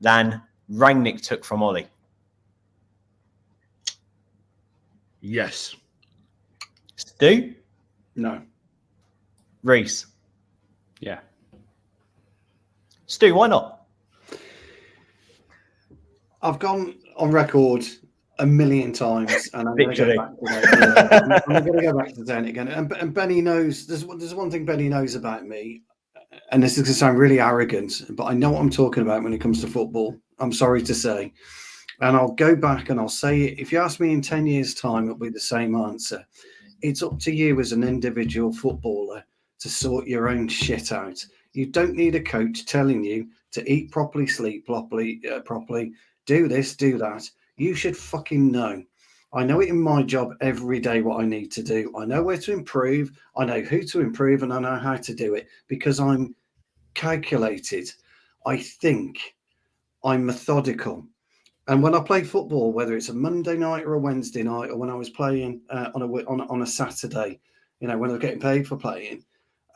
Speaker 1: than Rangnick took from Ollie?
Speaker 2: Yes.
Speaker 1: Stu?
Speaker 5: No.
Speaker 1: Reece?
Speaker 3: Yeah.
Speaker 1: Stu, why not?
Speaker 5: I've gone on record a million times, and I'm going to go back to that. I'm going to go back to that again. And Benny knows, there's one thing Benny knows about me, and this is going to sound really arrogant, but I know what I'm talking about when it comes to football. I'm sorry to say. And I'll go back and I'll say it. If you ask me in 10 years' time, it'll be the same answer. It's up to you as an individual footballer to sort your own shit out. You don't need a coach telling you to eat properly, sleep properly, do this, do that. You should fucking know. I know it in my job every day what I need to do. I know where to improve. I know who to improve, and I know how to do it because I'm calculated. I think I'm methodical. And when I play football, whether it's a Monday night or a Wednesday night, or when I was playing on a Saturday, when I was getting paid for playing,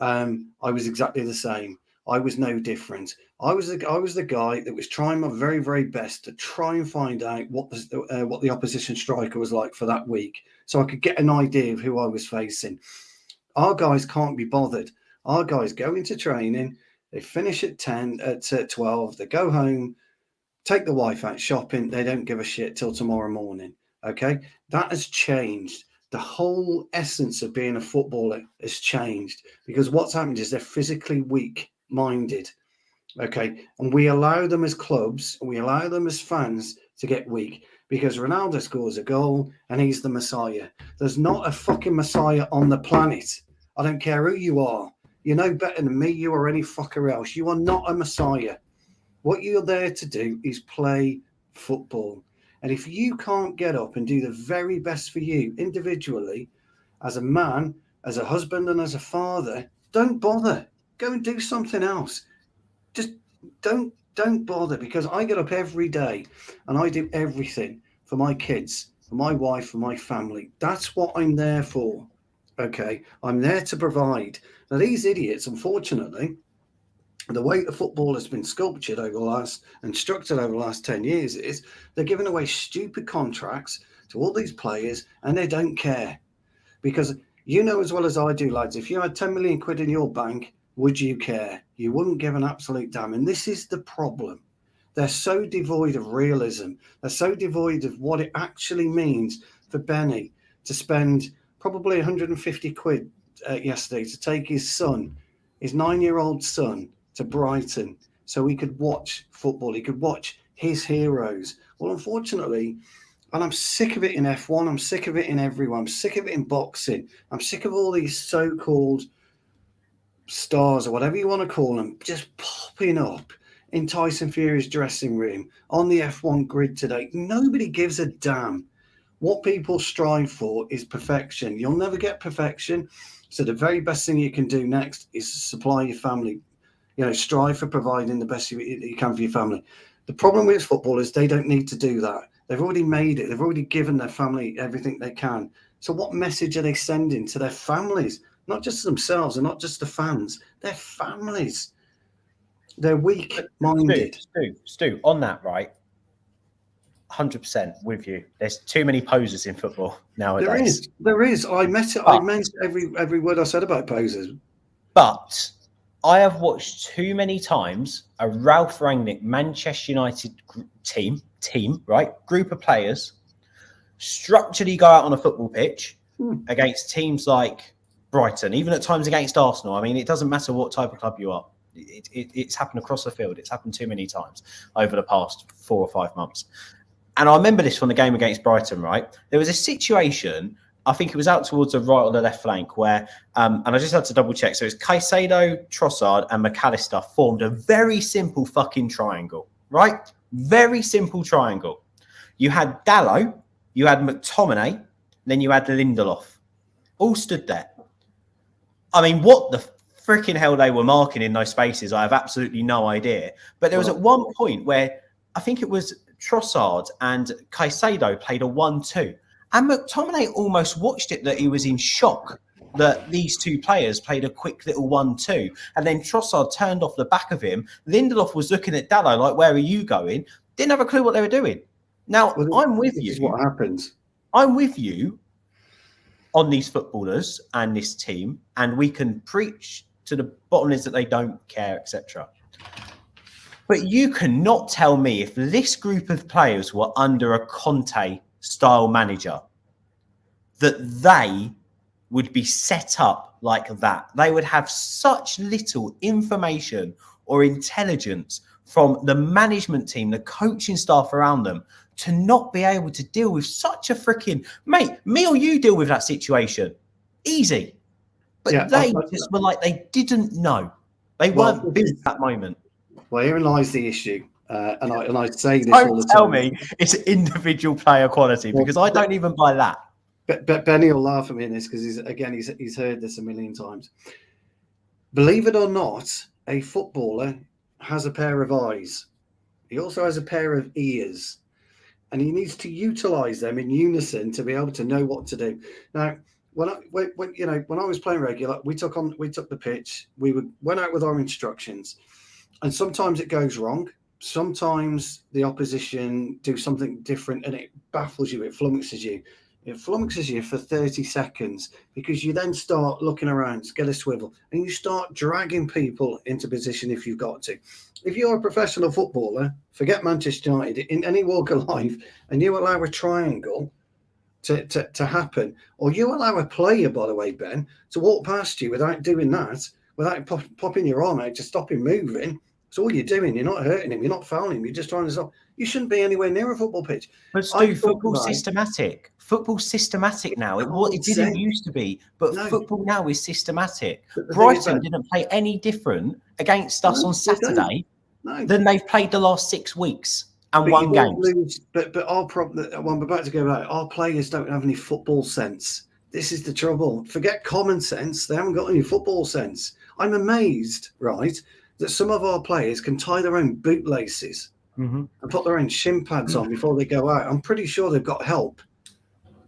Speaker 5: I was exactly the same. I was no different. I was the guy that was trying my very, very best to try and find out what the opposition striker was like for that week, so I could get an idea of who I was facing. Our guys can't be bothered. Our guys go into training, they finish at 12, they go home, take the wife out shopping. They don't give a shit till tomorrow morning. Okay, that has changed. The whole essence of being a footballer has changed, because what's happened is they're physically weak-minded. Okay, and we allow them as clubs, we allow them as fans to get weak, because Ronaldo scores a goal and he's the Messiah. There's not a fucking Messiah on the planet. I don't care who you are. You know better than me, you or any fucker else. You are not a Messiah. What you're there to do is play football. And if you can't get up and do the very best for you individually, as a man, as a husband, and as a father, don't bother. Go and do something else. Just don't bother, because I get up every day and I do everything for my kids, for my wife, for my family. That's what I'm there for. Okay, I'm there to provide. Now, these idiots, unfortunately, the way the football has been sculptured and structured over the last 10 years is they're giving away stupid contracts to all these players, and they don't care. Because you know as well as I do, lads, if you had 10 million quid in your bank, would you care? You wouldn't give an absolute damn. And this is the problem. They're so devoid of realism. They're so devoid of what it actually means for Benny to spend probably 150 quid yesterday to take his 9-year-old son, to Brighton so he could watch football. He could watch his heroes. Well, unfortunately, and I'm sick of it in F1, I'm sick of it in everyone, I'm sick of it in boxing, I'm sick of all these so-called stars or whatever you want to call them just popping up in Tyson Fury's dressing room on the F1 grid today. Nobody gives a damn. What people strive for is perfection. You'll never get perfection, so the very best thing you can do next is supply your family. Strive for providing the best you can for your family. The problem with football is they don't need to do that. They've already made it. They've already given their family everything they can. So what message are they sending to their families? Not just themselves and not just the fans. Their families. They're weak-minded.
Speaker 1: Stu, on that, right? 100% with you. There's too many posers in football nowadays.
Speaker 5: There is. I meant every word I said about posers.
Speaker 1: But I have watched too many times a Ralph Rangnick Manchester United team, right? Group of players structurally go out on a football pitch against teams like Brighton, even at times against Arsenal. I mean, it doesn't matter what type of club you are. It's happened across the field. It's happened too many times over the past 4 or 5 months. And I remember this from the game against Brighton, right? There was a situation, I think it was out towards the right or the left flank, where, and I just had to double check. So it's Caicedo, Trossard, and McAllister formed a very simple fucking triangle, right? Very simple triangle. You had Dalot, you had McTominay, then you had Lindelof. All stood there. I mean, what the freaking hell they were marking in those spaces, I have absolutely no idea. But there was at one point where I think it was Trossard and Caicedo played a 1-2. And McTominay almost watched it that he was in shock that these two players played a quick little 1-2. And then Trossard turned off the back of him. Lindelof was looking at Dalot like, where are you going? Didn't have a clue what they were doing. Now, I'm with you.
Speaker 5: This is what happens.
Speaker 1: I'm with you on these footballers and this team. And we can preach to the bottom is that they don't care, etc. But you cannot tell me if this group of players were under a Conte-style manager that they would be set up like that. They would have such little information or intelligence from the management team, the coaching staff around them, to not be able to deal with such a freaking... Mate, me or you deal with that situation. Easy. But they just were like, they didn't know. They weren't built at that moment.
Speaker 5: Well, herein lies the issue. And I say this
Speaker 1: don't
Speaker 5: all the time.
Speaker 1: tell me it's individual player quality, because I don't even buy that.
Speaker 5: But Benny will laugh at me in this because he's heard this a million times. Believe it or not, a footballer has a pair of eyes. He also has a pair of ears. and he needs to utilise them in unison to be able to know what to do. Now, when I was playing regular, we took the pitch. We went out with our instructions, and sometimes it goes wrong. Sometimes the opposition do something different, and it baffles you. It flummoxes you. It flummoxes you for 30 seconds because you then start looking around, get a swivel, and you start dragging people into position if you've got to. If you're a professional footballer, forget Manchester United, in any walk of life, and you allow a triangle to happen, or you allow a player, by the way, Ben, to walk past you without doing that, without popping your arm out to stop him moving, it's all you're doing. You're not hurting him. You're not fouling him. You're just trying to stop. You shouldn't be anywhere near a football pitch.
Speaker 1: But Stu, football's systematic. Football's systematic now. It didn't used to be, but football now is systematic. Brighton didn't play any different against us on Saturday than they've played the last 6 weeks and won games.
Speaker 5: But our problem, we're about to go back. Our players don't have any football sense. This is the trouble. Forget common sense. They haven't got any football sense. I'm amazed, right, that some of our players can tie their own bootlaces and put their own shin pads on before they go out. I'm pretty sure they've got help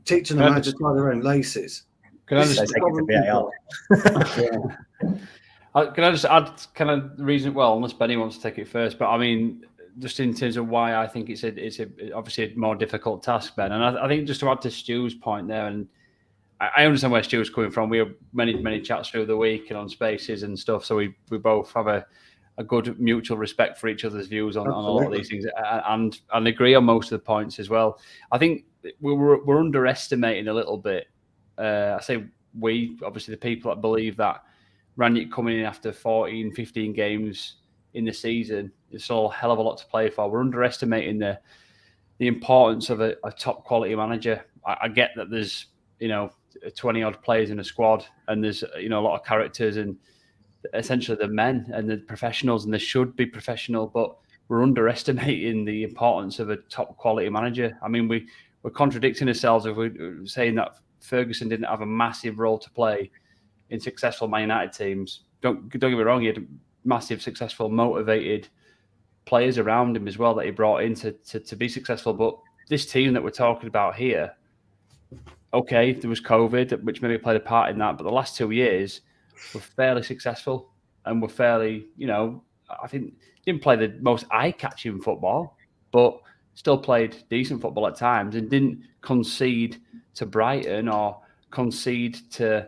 Speaker 5: teaching them how to tie their own laces.
Speaker 3: Can I just take it to VAR? Can I just add kind of the reason? Well, unless Benny wants to take it first, but I mean, just in terms of why I think it's obviously a more difficult task, Ben. And I think just to add to Stu's point there, and I understand where Stu's coming from. We have many chats through the week and on spaces and stuff, so we both have a good mutual respect for each other's views on a lot of these things, and agree on most of the points as well. I think we're underestimating a little bit. I say we, obviously the people that believe that Rangnick coming in after 14, 15 games in the season, it's all a hell of a lot to play for. We're underestimating the importance of a top quality manager. I get that there's 20 odd players in a squad, and there's a lot of characters, and essentially the men and the professionals, and they should be professional, but we're underestimating the importance of a top quality manager. I mean, we're contradicting ourselves if we're saying that Ferguson didn't have a massive role to play in successful Man United teams. Don't get me wrong, he had massive, successful, motivated players around him as well that he brought in to be successful. But this team that we're talking about here, okay, there was COVID, which maybe played a part in that, but the last 2 years were fairly successful, and were fairly, I think didn't play the most eye-catching football, but still played decent football at times, and didn't concede to Brighton or concede to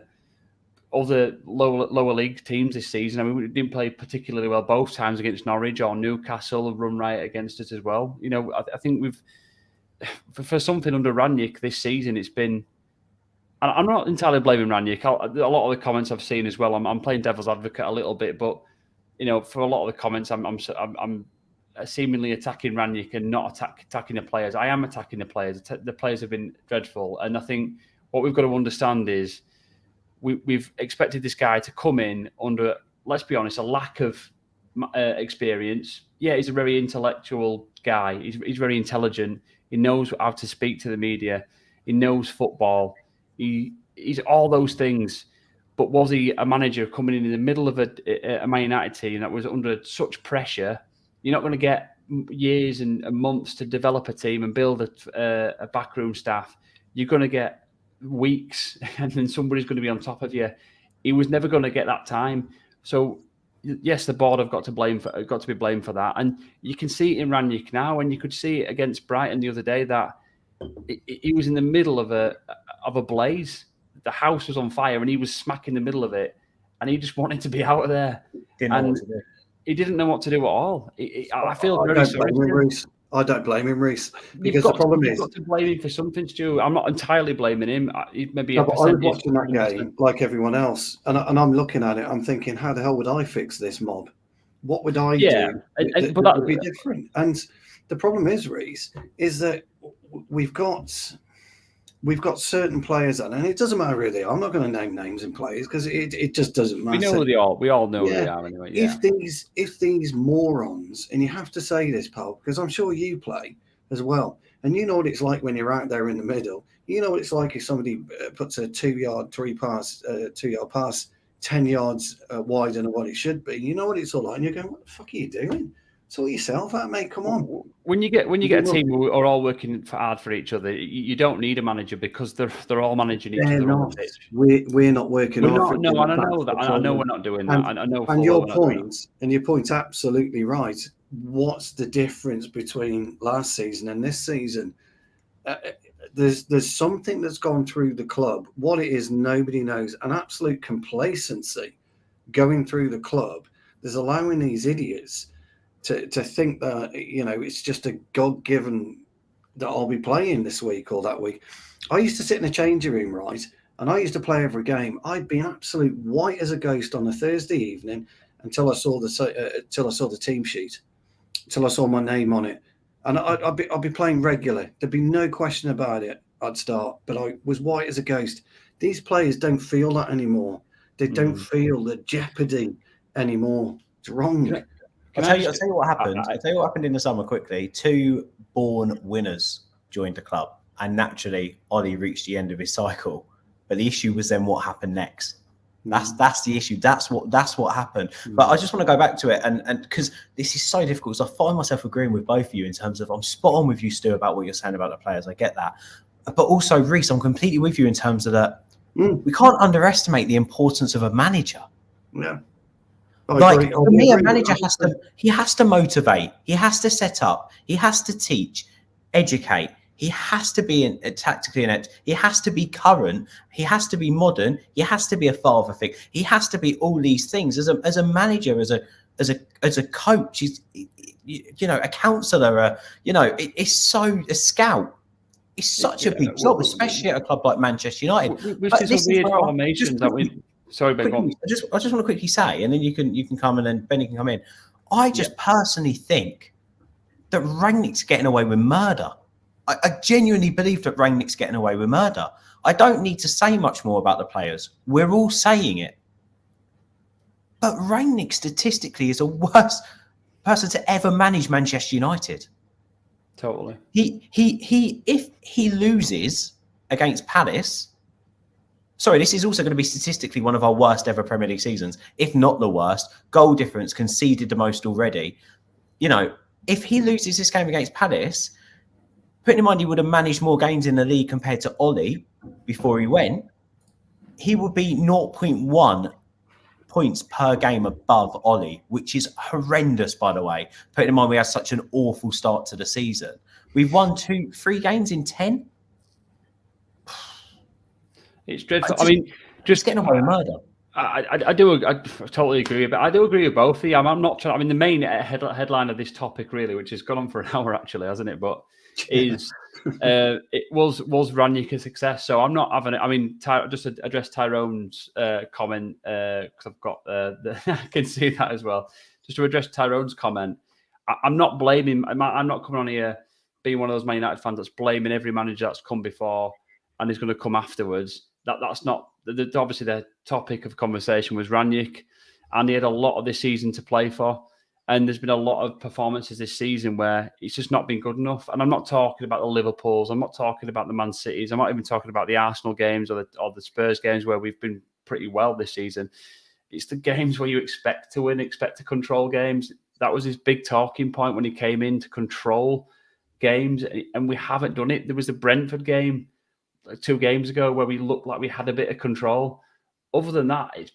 Speaker 3: other lower league teams this season. I mean, we didn't play particularly well both times against Norwich or Newcastle, run riot against us as well. I think we've, for something under Rangnick this season, it's been, and I'm not entirely blaming Rangnick. A lot of the comments I've seen as well, I'm playing devil's advocate a little bit, but for a lot of the comments, I'm seemingly attacking Rangnick and not attacking the players. I am attacking the players. The players have been dreadful, and I think what we've got to understand is we've expected this guy to come in under, let's be honest, a lack of experience. Yeah, he's a very intellectual guy. He's very intelligent. He knows how to speak to the media. He knows football. He's all those things. But was he a manager coming in the middle of a Man United team that was under such pressure? You're not going to get years and months to develop a team and build a backroom staff. You're going to get weeks, and then somebody's going to be on top of you. He was never going to get that time. So yes, the board have got to be blamed for that. And you can see it in Rangnick now, and you could see it against Brighton the other day that he was in the middle of a blaze. The house was on fire, and he was smack in the middle of it, and he just wanted to be out of there. He didn't know what to do at all. I feel very sorry for him.
Speaker 5: I don't blame him, Reece, because the problem is...
Speaker 3: You've got to blame him for something, Stu. I'm not entirely blaming him. Maybe
Speaker 5: I was watching that game like everyone else, and I'm looking at it, I'm thinking, how the hell would I fix this mob? What would I do? But that would be different. And the problem is, Reece, is that we've got certain players, and it doesn't matter who they are. I'm not going to name names and players because it just doesn't matter.
Speaker 3: We know who they are. We all know who they are anyway. Yeah.
Speaker 5: If these morons, and you have to say this, pal, because I'm sure you play as well, and you know what it's like when you're out there in the middle. You know what it's like if somebody puts a 2-yard pass 10 yards wider than what it should be. You know what it's all like, and you're going, "What the fuck are you doing? Sort yourself out, mate. Come on.
Speaker 3: When you get a team who are all working hard for each other, you don't need a manager because they're all managing each other on the pitch.
Speaker 5: We're not working hard.
Speaker 3: No, and I know that. I know we're not doing that. I know.
Speaker 5: And your point's absolutely right. What's the difference between last season and this season? There's something that's gone through the club. What it is, nobody knows. An absolute complacency going through the club. There's allowing these idiots to think that, it's just a God-given that I'll be playing this week or that week. I used to sit in a changing room, right? And I used to play every game. I'd be absolute white as a ghost on a Thursday evening until I saw the team sheet, until I saw my name on it. And I'd be playing regular. There'd be no question about it. I'd start, but I was white as a ghost. These players don't feel that anymore. They don't feel the jeopardy anymore. It's wrong.
Speaker 1: I'll tell you what happened. I'll tell you what happened in the summer quickly. 2 born winners joined the club, and naturally, Ollie reached the end of his cycle. But the issue was then what happened next. That's the issue. That's what happened. But I just want to go back to it, and because this is so difficult, so I find myself agreeing with both of you in terms of I'm spot on with you, Stu, about what you're saying about the players. I get that, but also Reece, I'm completely with you in terms of that. We can't underestimate the importance of a manager.
Speaker 5: Yeah.
Speaker 1: Like for me, a manager has to motivate, he has to set up, he has to teach, educate, he has to be tactically inept, he has to be current, he has to be modern, he has to be a father figure, he has to be all these things as a manager, as a coach, he's a counsellor, it's so a scout. It's such a big job, especially at a club like Manchester United.
Speaker 3: Which is a weird formation that we. Sorry, Ben.
Speaker 1: I just want to quickly say, and then you can come and then Benny can come in. I just personally think that Rangnick's getting away with murder. I genuinely believe that Rangnick's getting away with murder. I don't need to say much more about the players. We're all saying it. But Rangnick statistically is the worst person to ever manage Manchester United.
Speaker 3: Totally.
Speaker 1: If he loses against Palace. Sorry, this is also going to be statistically one of our worst ever Premier League seasons, if not the worst. Goal difference, conceded the most already. If he loses this game against Palace, putting in mind he would have managed more games in the league compared to Ollie before he went, he would be 0.1 points per game above Ollie, which is horrendous, by the way. Putting in mind we had such an awful start to the season. We've won 3 games in 10.
Speaker 3: It's dreadful. Just
Speaker 1: getting away with murder.
Speaker 3: I totally agree. But I do agree with both of you. I'm not trying. The main headline of this topic, really, which has gone on for an hour, actually, hasn't it? But is it was Rangnick a success? So I'm not having it. Just to address Tyrone's comment because I've got I can see that as well. Just to address Tyrone's comment, I'm not blaming. I'm not coming on here being one of those Man United fans that's blaming every manager that's come before and is going to come afterwards. That's not obviously the topic of conversation was Rangnick, and he had a lot of this season to play for. And there's been a lot of performances this season where it's just not been good enough. And I'm not talking about the Liverpools. I'm not talking about the Man Cities. I'm not even talking about the Arsenal games or the Spurs games where we've been pretty well this season. It's the games where you expect to win, expect to control games. That was his big talking point when he came in, to control games. And we haven't done it. There was the Brentford game 2 games ago where we looked like we had a bit of control. Other than that, it's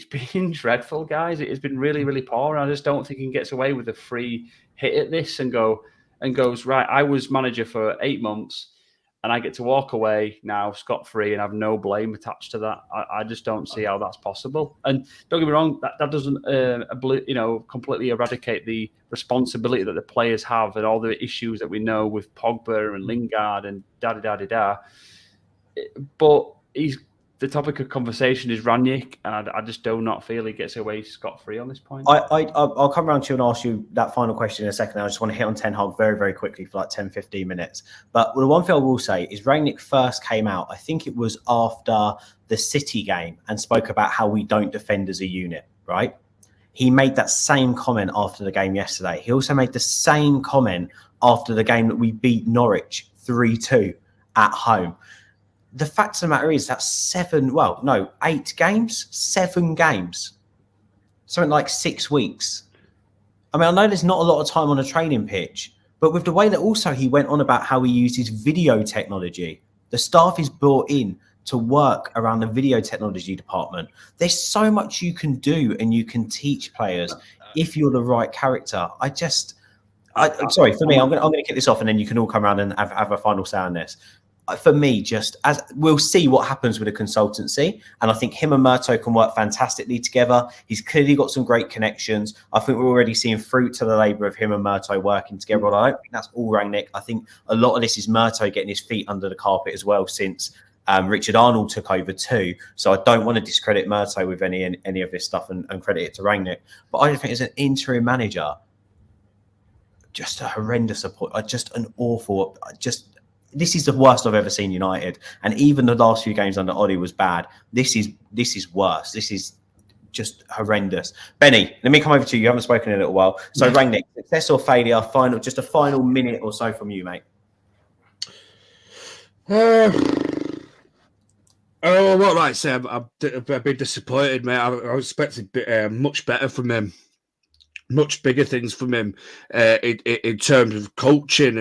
Speaker 3: been dreadful, guys. It has been really, really poor. And I just don't think he gets away with a free hit at this and goes, right, I was manager for 8 months and I get to walk away now scot-free and have no blame attached to that. I just don't see how that's possible. And don't get me wrong, that doesn't completely eradicate the responsibility that the players have and all the issues that we know with Pogba and Lingard and da-da-da-da-da. But the topic of conversation is Rangnick, and I just do not feel he gets away scot-free on this point.
Speaker 1: I'll come around to you and ask you that final question in a second. I just want to hit on Ten Hag very, very quickly for like 10, 15 minutes. But the one thing I will say is Rangnick first came out, I think it was after the City game, and spoke about how we don't defend as a unit, right? He made that same comment after the game yesterday. He also made the same comment after the game that we beat Norwich 3-2 at home. The fact of the matter is that's 8 games, 7 games, something like 6 weeks. I mean, I know there's not a lot of time on a training pitch, but with the way that also he went on about how he uses video technology, the staff is brought in to work around the video technology department. There's so much you can do and you can teach players if you're the right character. Sorry, for me, I'm going to kick this off and then you can all come around and have a final say on this. For me, just as we'll see what happens with a consultancy, and I think him and Murto can work fantastically together. He's clearly got some great connections. I think we're already seeing fruit to the labour of him and Murto working together. But I don't think that's all Rangnick. I think a lot of this is Murto getting his feet under the carpet as well since Richard Arnold took over too. So I don't want to discredit Murto with any of this stuff and credit it to Rangnick. But I think as an interim manager, just a horrendous appointment, just an awful, this is the worst I've ever seen United. And even the last few games under Ollie was bad. This is worse. This is just horrendous. Benny, let me come over to you. You haven't spoken in a little while. So Rangnick, success or failure, just a final minute or so from you, mate.
Speaker 2: What I say, I've been disappointed, mate. I expected much better from him. Much bigger things from him in terms of coaching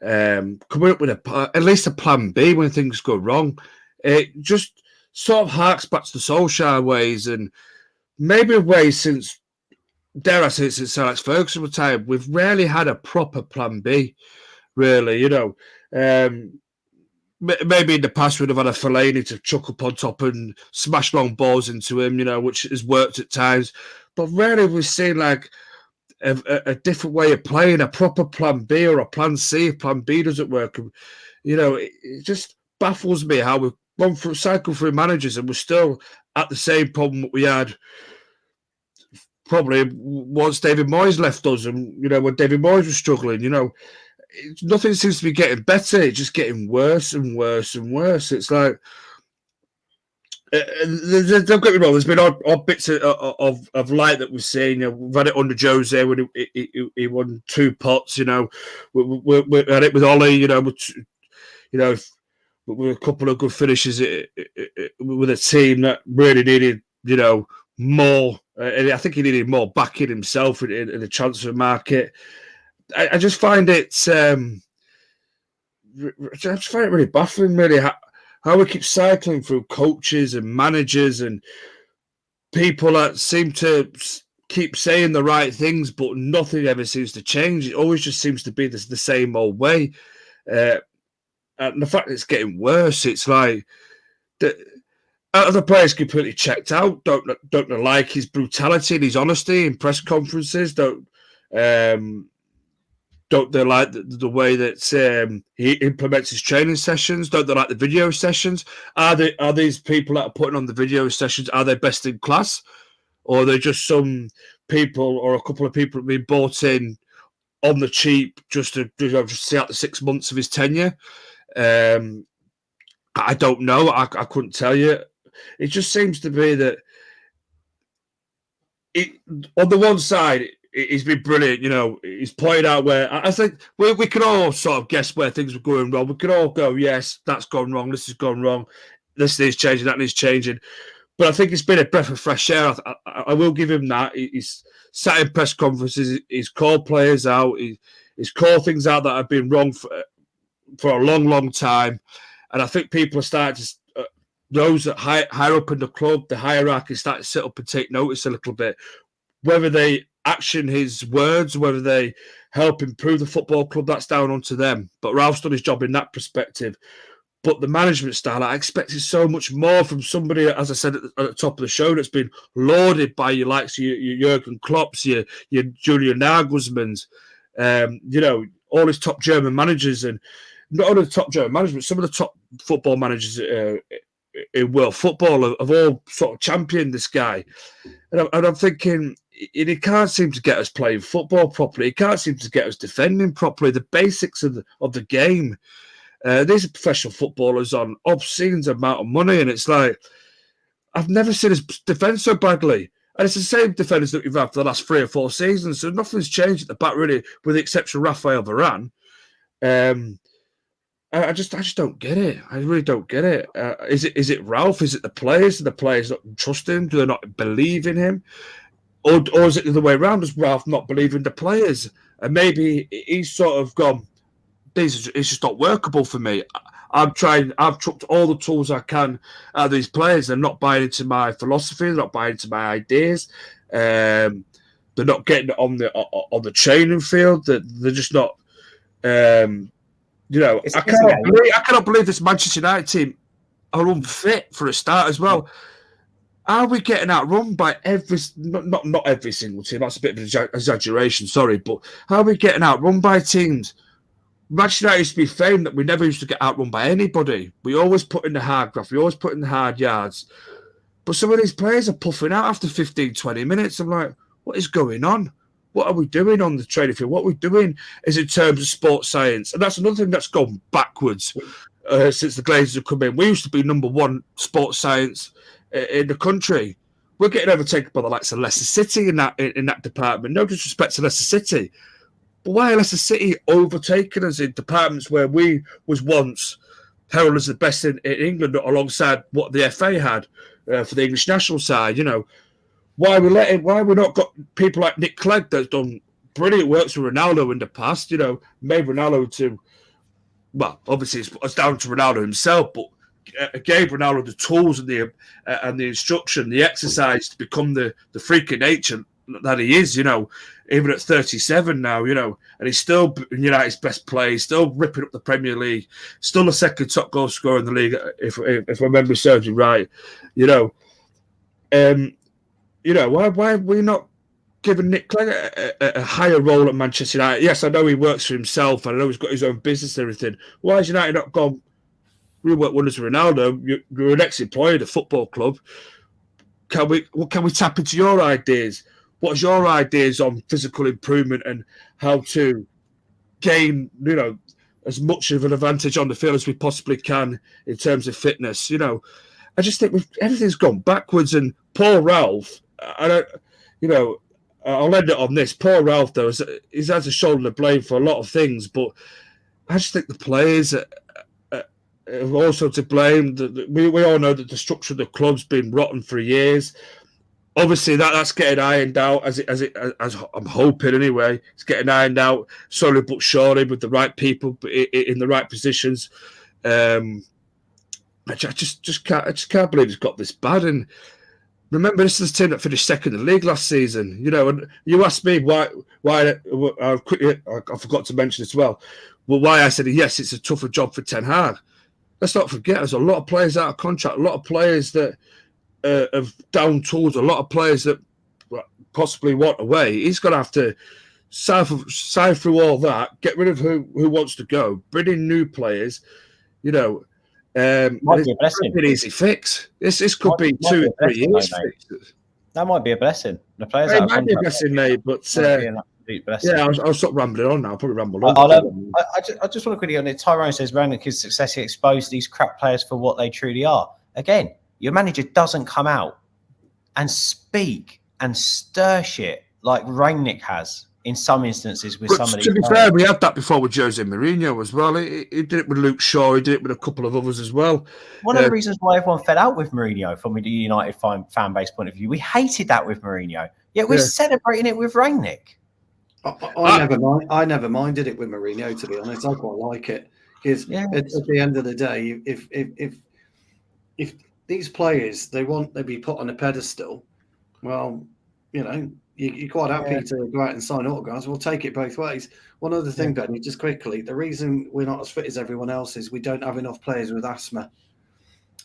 Speaker 2: and coming up with at least a plan B when things go wrong. It just sort of harks back to the Solskjaer ways, and maybe ways since, dare I say, since Sir Alex Ferguson retired, we've rarely had a proper plan B, really, you know. Maybe in the past we'd have had a Fellaini to chuck up on top and smash long balls into him, you know, which has worked at times. But rarely we've seen like a different way of playing, a proper plan B or a plan C if plan B doesn't work. You know, it just baffles me how we've gone through cycle through managers and we're still at the same problem that we had probably once David Moyes left us, and you know, when David Moyes was struggling, you know, nothing seems to be getting better. It's just getting worse and worse and worse. It's like, don't get me wrong, there's been odd bits of light that we've seen. You know, we've had it under Jose when he won 2 pots. You know, we had it with Ollie. You know, with a couple of good finishes with a team that really needed, you know, more. And I think he needed more backing himself in the transfer market. I just find it. I just find it really baffling, really. How we keep cycling through coaches and managers and people that seem to keep saying the right things, but nothing ever seems to change. It always just seems to be the same old way. And the fact that it's getting worse, it's like other players completely checked out. Don't like his brutality and his honesty in press conferences. Don't they like the way that he implements his training sessions? Don't they like the video sessions? Are these people that are putting on the video sessions, are they best in class? Or are they just some people or a couple of people that have been bought in on the cheap just to see out the 6 months of his tenure? I don't know. I couldn't tell you. It just seems to be that on the one side, he's been brilliant, you know. He's pointed out where I think we can all sort of guess where things were going wrong. We can all go, yes, that's gone wrong. This has gone wrong. This needs changing. That needs changing. But I think it's been a breath of fresh air. I will give him that. He's sat in press conferences. He's called players out. He's called things out that have been wrong for a long, long time. And I think people are starting to, those that higher up in the club, the hierarchy, start to sit up and take notice a little bit. Whether they action his words, whether they help improve the football club, that's down onto them. But Ralph's done his job in that perspective. But the management style, I expected so much more from somebody, as I said at the top of the show, that's been lauded by your likes of your Jurgen Klopps, your Julian Nagelsmann's, you know, all his top German managers, and not only the top German managers, but some of the top football managers in world football have all sort of championed this guy. And I'm thinking, he can't seem to get us playing football properly. He can't seem to get us defending properly. The basics of the game. These are professional footballers on obscene amount of money, and it's like, I've never seen us defend so badly. And it's the same defenders that we've had for the last 3 or 4 seasons, so nothing's changed at the back, really, with the exception of Rafael Varane. I just don't get it. I really don't get it. Is it Ralph? Is it the players? Do the players not trust him? Do they not believe in him? or is it the other way around? Does Ralph not believe in the players? And maybe he's sort of gone, it's just not workable for me. I've chucked all the tools I can out of these players. They're not buying into my philosophy. They're not buying into my ideas. They're not getting it on the training field. They're just not. I cannot believe this Manchester United team are unfit for a start as well. Are we getting outrun by not every single team? That's a bit of an exaggeration. Sorry, but how are we getting outrun by teams? Manchester United used to be famed that we never used to get outrun by anybody. We always put in the hard graft. We always put in the hard yards. But some of these players are puffing out after 15, 20 minutes. I'm like, what is going on? What are we doing on the training field? What we're doing is in terms of sports science. And that's another thing that's gone backwards since the Glazers have come in. We used to be number one sports science in the country. We're getting overtaken by the likes of Leicester City in that department. No disrespect to Leicester City. But why are Leicester City overtaking us in departments where we was once heralded as the best in England, alongside what the FA had for the English national side? Why we not got people like Nick Clegg that's done brilliant works with Ronaldo in the past? Made Ronaldo to, well, obviously it's down to Ronaldo himself, but gave Ronaldo the tools and the instruction, the exercise to become the freak of nature that he is, even at 37 now, and he's still United's best player. He's still ripping up the Premier League, still the second top goal scorer in the league, if my memory serves me right, why are we not giving Nick Clegg a higher role at Manchester United? Yes, I know he works for himself, and I know he's got his own business and everything. Why has United not gone, we work wonders with Ronaldo, you're an ex-employee at a football club, can we tap into your ideas? What's your ideas on physical improvement and how to gain, as much of an advantage on the field as we possibly can in terms of fitness? I just think everything's gone backwards. And poor Ralph, I'll end it on this. Poor Ralph, though, he's had a shoulder to blame for a lot of things, but I just think the players are also to blame. We all know that the structure of the club's been rotten for years. Obviously, that's getting ironed out as I'm hoping anyway. It's getting ironed out slowly but surely with the right people in the right positions. I just can't believe it's got this bad. And remember, this is the team that finished second in the league last season. And you asked me why. I forgot to mention as well. Well, why I said yes, it's a tougher job for Ten Hag. Let's not forget, there's a lot of players out of contract, a lot of players that have down tools, a lot of players that possibly want away. He's going to have to sift through all that, get rid of who wants to go, bring in new players.
Speaker 1: Might be a blessing.
Speaker 2: An easy fix. This could be 2 or 3 years.
Speaker 1: That might be a blessing. The players
Speaker 2: it might be a blessing, mate. But I'll stop rambling on now. I'll probably ramble on.
Speaker 1: I just want to quickly on it. Tyrone says Rangnick has successfully exposed these crap players for what they truly are. Again, your manager doesn't come out and speak and stir shit like Rangnick has in some instances with somebody.
Speaker 2: To be fair, we had that before with Jose Mourinho as well. He did it with Luke Shaw. He did it with a couple of others as well.
Speaker 1: One of the reasons why everyone fell out with Mourinho from a United fan base point of view, we hated that with Mourinho. Yet we're celebrating it with Rangnick.
Speaker 5: I never minded it with Mourinho, to be honest. I quite like it because at the end of the day, if these players they be put on a pedestal, well, you're quite happy to go out and sign autographs. We'll take it both ways. One other thing, Benny, just quickly, the reason we're not as fit as everyone else is we don't have enough players with asthma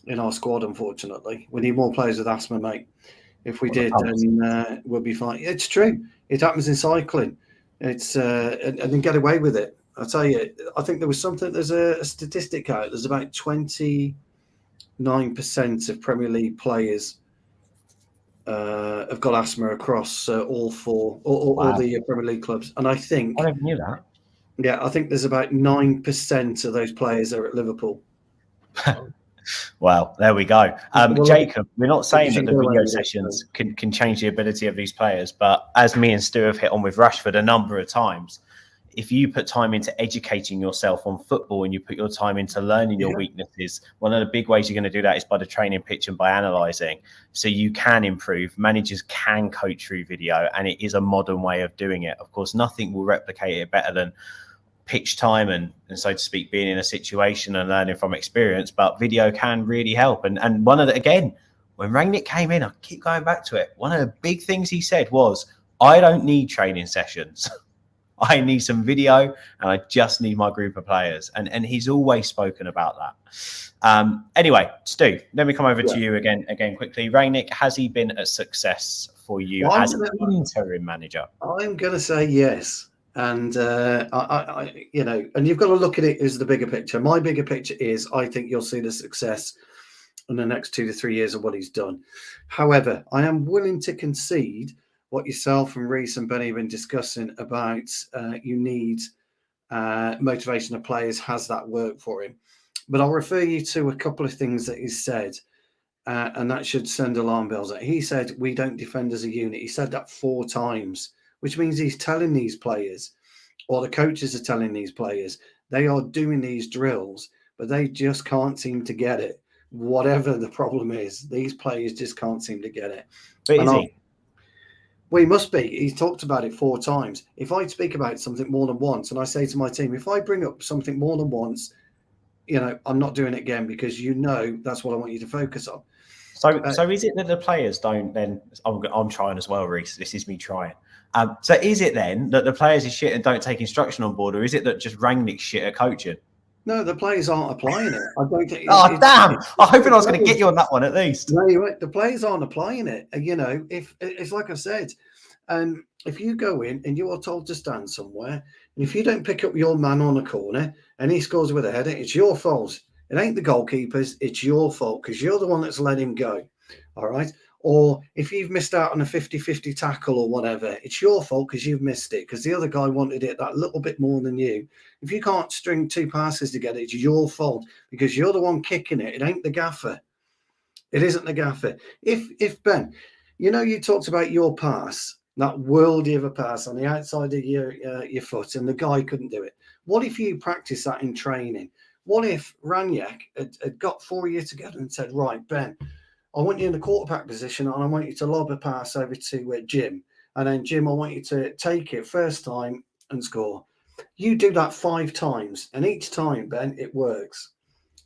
Speaker 5: in our squad. Unfortunately, we need more players with asthma, mate. If we did, then we'll be fine. It's true. It happens in cycling. It's and then get away with it. I'll tell you. I think there's a statistic out. There's about 29% of Premier League players have got asthma across all the Premier League clubs, and I think
Speaker 1: I never knew that.
Speaker 5: Yeah, I think there's about 9% of those players are at Liverpool.
Speaker 1: Well, there we go. Jacob, we're not saying that the video sessions can change the ability of these players, but as me and Stu have hit on with Rashford a number of times, if you put time into educating yourself on football and you put your time into learning your weaknesses, one of the big ways you're going to do that is by the training pitch and by analysing. So you can improve. Managers can coach through video, and it is a modern way of doing it. Of course, nothing will replicate it better than pitch time and so to speak, being in a situation and learning from experience, but video can really help. And one of the, again, when Rangnick came in, I keep going back to it, one of the big things he said was, I don't need training sessions. I need some video and I just need my group of players. And he's always spoken about that. Anyway, Stu, let me come over to you again quickly. Rangnick, has he been a success for you as an interim manager?
Speaker 5: I'm going to say yes. And I and you've got to look at it as the bigger picture. My bigger picture is I think you'll see the success in the next 2 to 3 years of what he's done. However, I am willing to concede what yourself and Reece and Benny have been discussing about you need motivation of players. Has that worked for him? But I'll refer you to a couple of things that he's said, and that should send alarm bells. He said, we don't defend as a unit. He said that 4 times, which means he's telling these players, or the coaches are telling these players, they are doing these drills, but they just can't seem to get it. Whatever the problem is, these players just can't seem to get it.
Speaker 1: But is he?
Speaker 5: Well, he must be. He's talked about it 4 times. If I speak about something more than once, and I say to my team, if I bring up something more than once, I'm not doing it again, because that's what I want you to focus on.
Speaker 1: So is it that the players don't then? I'm trying as well, Reece. This is me trying. So is it then that the players are shit and don't take instruction on board, or is it that just Rangnick's shit at coaching?
Speaker 5: No, the players aren't applying it. I don't think.
Speaker 1: Damn! I'm hoping I was going to get you on that one at least.
Speaker 5: No, you're right. The players aren't applying it. If it's like I said, if you go in and you are told to stand somewhere, and if you don't pick up your man on a corner and he scores with a header, it's your fault. It ain't the goalkeeper's. It's your fault, because you're the one that's let him go. All right. Or if you've missed out on a 50-50 tackle or whatever, it's your fault because you've missed it, because the other guy wanted it that little bit more than you. If you can't string 2 passes together, it's your fault because you're the one kicking it. It ain't the gaffer. It isn't the gaffer. If Ben, you talked about your pass, that worldie of a pass on the outside of your foot, and the guy couldn't do it. What if you practice that in training? What if Rangnick had got 4 of you together and said, right, Ben, I want you in the quarterback position and I want you to lob a pass over to Jim. And then, Jim, I want you to take it first time and score. You do that 5 times, and each time, Ben, it works.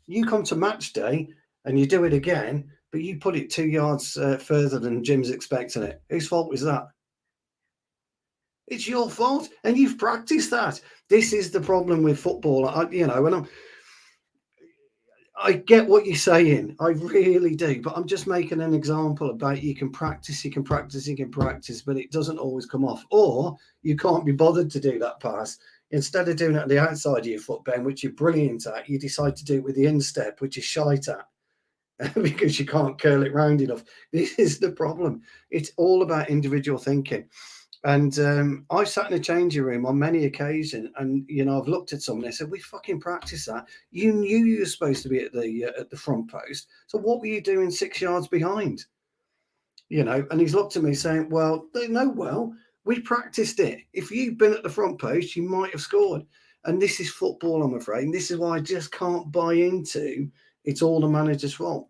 Speaker 5: You come to match day and you do it again, but you put it 2 yards further than Jim's expecting it. Whose fault was that? It's your fault, and you've practiced that. This is the problem with football. I get what you're saying. I really do. But I'm just making an example about you can practice, but it doesn't always come off. Or you can't be bothered to do that pass. Instead of doing it at the outside of your foot, Ben, which you're brilliant at, you decide to do it with the instep, which is shite at, because you can't curl it round enough. This is the problem. It's all about individual thinking. And I've sat in a changing room on many occasions, and I've looked at someone and said, "We fucking practiced that. You knew you were supposed to be at the front post. So what were you doing 6 yards behind?" And he's looked at me saying, "Well, they know well. We practiced it. If you'd been at the front post, you might have scored." And this is football, I'm afraid. And this is why I just can't buy into it's all the manager's fault,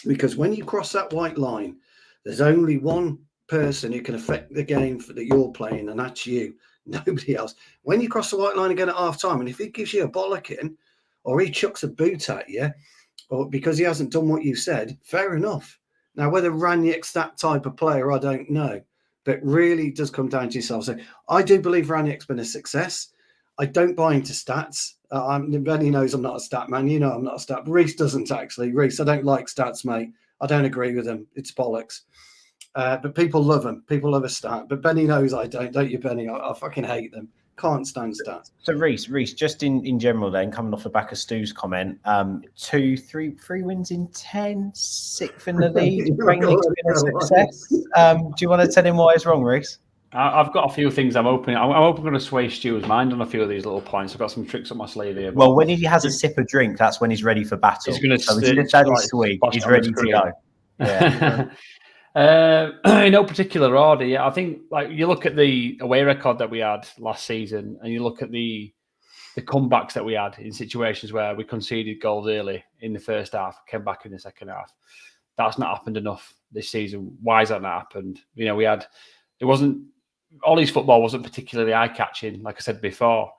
Speaker 5: because when you cross that white line, there's only one person who can affect the game that you're playing, and that's you, nobody else. When you cross the white line again at half time, and if he gives you a bollocking or he chucks a boot at you, or because he hasn't done what you said, fair enough. Now, whether Rangnick's that type of player, I don't know, but really it does come down to yourself. So I do believe Rangnick's been a success. I don't buy into stats. Benny knows I'm not a stat man. I'm not a stat. Reece doesn't actually. Reece, I don't like stats, mate. I don't agree with them. It's bollocks. But people love them. People love a stat. But Benny knows I don't you, Benny? I fucking hate them. Can't stand stats.
Speaker 1: So Reece, just in general then, coming off the back of Stu's comment, 2, 3 wins in 10, 6th in the league. Rangnick's been a success. Do you want to tell him why it's wrong, Reece?
Speaker 3: I've got a few things I'm hoping going to sway Stu's mind on a few of these little points. I've got some tricks up my sleeve here.
Speaker 1: Well, when he has a sip of drink, that's when he's ready for battle. He's going to he's ready to go. Yeah.
Speaker 3: In no particular order, yeah. I think like you look at the away record that we had last season, and you look at the comebacks that we had in situations where we conceded goals early in the first half, came back in the second half. That's not happened enough this season. Why has that not happened? You know, Ollie's football wasn't particularly eye-catching, like I said before.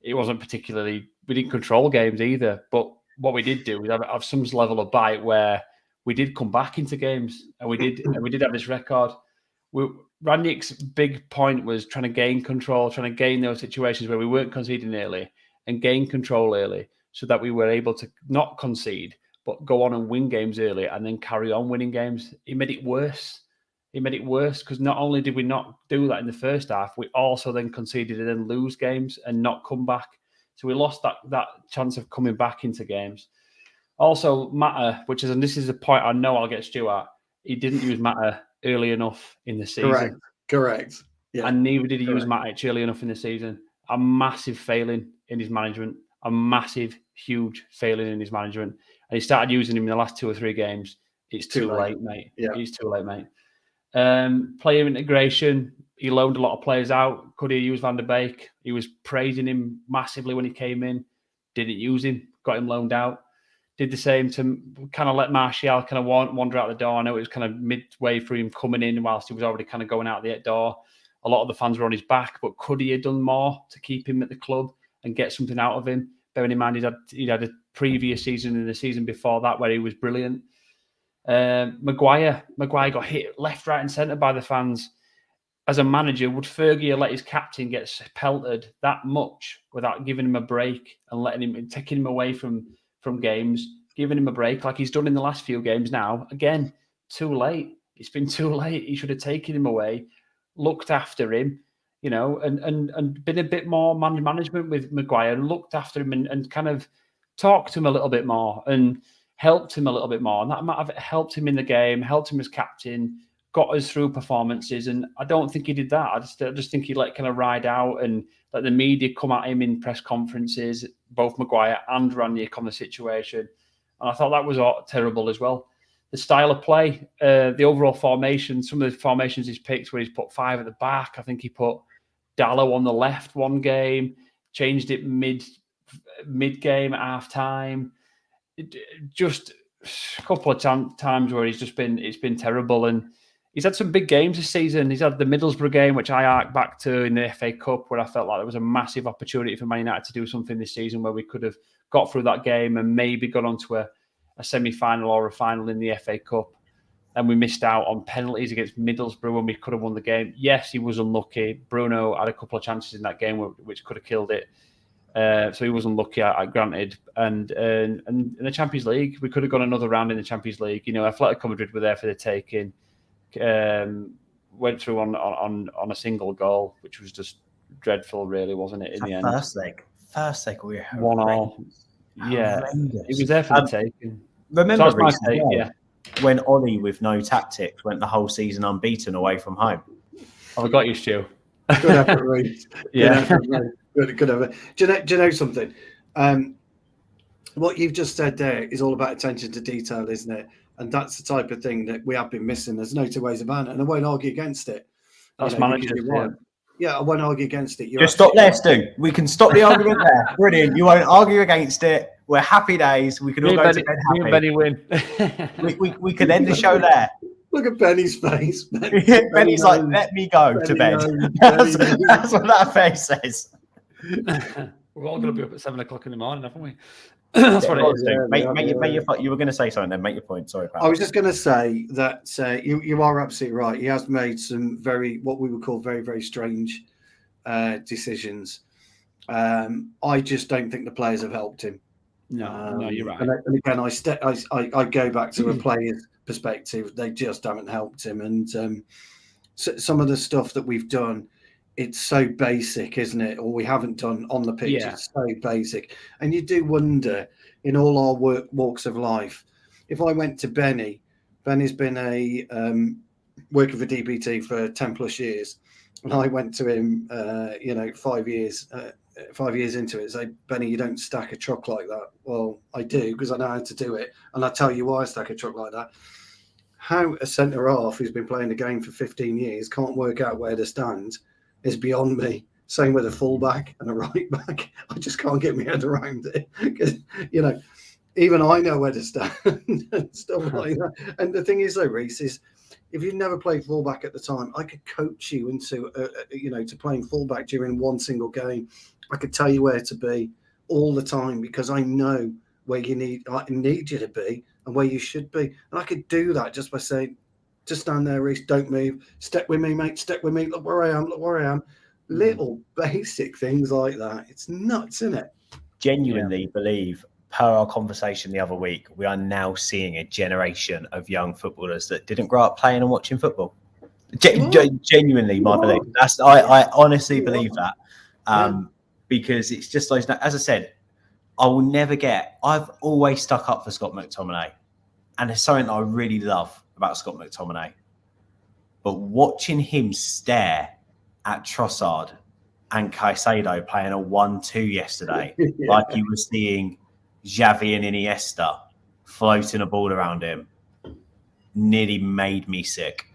Speaker 3: It wasn't particularly, we didn't control games either. But what we did do was have some level of bite where we did come back into games, and we did have this record. Rangnick's big point was trying to gain control, trying to gain those situations where we weren't conceding early and gain control early, so that we were able to not concede, but go on and win games early and then carry on winning games. He made it worse. Because not only did we not do that in the first half, we also then conceded and then lose games and not come back. So we lost that chance of coming back into games. Also, Mata, and this is a point I know I'll get Stu at, he didn't use Mata early enough in the season.
Speaker 5: Correct. Yeah.
Speaker 3: And neither did he use Matic early enough in the season. A massive failing in his management. A massive, huge failing in his management. And he started using him in the last 2 or 3 games. It's too late, mate. Yeah. It's too late, mate. Player integration. He loaned a lot of players out. Could he use Van der Beek? He was praising him massively when he came in. Didn't use him. Got him loaned out. Did the same to kind of let Martial kind of wander out the door. I know it was kind of midway through him coming in whilst he was already kind of going out the door. A lot of the fans were on his back, but could he have done more to keep him at the club and get something out of him? Bearing in mind he'd had a previous season and the season before that where he was brilliant. Maguire got hit left, right and centre by the fans. As a manager, would Fergie let his captain get pelted that much without giving him a break and taking him away from games, giving him a break like he's done in the last few games now? Again, too late. It's been too late. He should have taken him away, looked after him, you know, and been a bit more management with Maguire, looked after him and kind of talked to him a little bit more and helped him a little bit more. And that might have helped him in the game, helped him as captain, got us through performances. And I don't think he did that. I just think he let kind of ride out and let the media come at him in press conferences, both Maguire and Rangnick on the situation. And I thought that was terrible as well. The style of play, the overall formation, some of the formations he's picked where he's put 5 at the back. I think he put Dallo on the left one game, changed it mid-game at half-time. Just a couple of times where it's been terrible. And he's had some big games this season. He's had the Middlesbrough game, which I arc back to in the FA Cup, where I felt like there was a massive opportunity for Man United to do something this season where we could have got through that game and maybe got onto a semi-final or a final in the FA Cup. And we missed out on penalties against Middlesbrough when we could have won the game. Yes, he was unlucky. Bruno had a couple of chances in that game which could have killed it. So he was unlucky, I granted. And in the Champions League, we could have gone another round in the Champions League. You know, Atletico Madrid were there for the taking. Went through on a single goal, which was just dreadful, really, wasn't it? In the end,
Speaker 1: first leg, we were
Speaker 3: 1-1. Yeah, it was there for the taking.
Speaker 1: Remember, when Ollie, with no tactics, went the whole season unbeaten away from home.
Speaker 3: I got you, Stu.
Speaker 5: Good effort, Reece.
Speaker 3: Yeah,
Speaker 5: good effort. Do you know something? What you've just said there is all about attention to detail, isn't it? And that's the type of thing that we have been missing. There's no two ways about it, and I won't argue against it.
Speaker 3: That's managers.
Speaker 5: Yeah, I won't argue against it.
Speaker 1: Just stop there, Stu. We can stop the argument there. Brilliant. You won't argue against it. We're happy days. We can all go to bed happy.
Speaker 3: Me and Benny win.
Speaker 1: we could end the show there.
Speaker 5: Look at Benny's face.
Speaker 1: Benny's like, let me go to bed. That's what that face says.
Speaker 3: We're all going to be up at 7 o'clock in the morning, haven't we? That's what it is.
Speaker 1: You were going to say something then. Make your point. Sorry, Pat.
Speaker 5: I was just going to say that you are absolutely right. He has made some what we would call very, very strange decisions. I just don't think the players have helped him.
Speaker 3: No, you're right.
Speaker 5: And again, I go back to a player's perspective. They just haven't helped him. And so some of the stuff that we've done, it's so basic, isn't it? Or we haven't done on the pitch. Yeah. It's so basic. And you do wonder, in all our walks of life, if I went to Benny's been working for DBT for 10 plus years, and I went to him, 5 years into it, say, Benny, you don't stack a truck like that. Well, I do, because I know how to do it. And I tell you why I stack a truck like that. how a centre half who's been playing the game for 15 years can't work out where to stand is beyond me. Same with a fullback and a right back. I just can't get my head around it. Because, even I know where to stand and stuff like that. And the thing is, though, Reece, is if you've never played fullback at the time, I could coach you into, to playing fullback during one single game. I could tell you where to be all the time because I know where I need you to be and where you should be. And I could do that just by saying, just stand there, Reece, don't move. Step with me, mate, step with me. Look where I am, look where I am. Little basic things like that. It's nuts, isn't it?
Speaker 1: Genuinely believe, per our conversation the other week, we are now seeing a generation of young footballers that didn't grow up playing and watching football. Genuinely, my belief. I honestly believe that. Because it's just those, as I said, I've always stuck up for Scott McTominay. And it's something that I really love about Scott McTominay. But watching him stare at Trossard and Caicedo playing a 1-2 yesterday, like he was seeing Xavi and Iniesta floating a ball around him, nearly made me sick.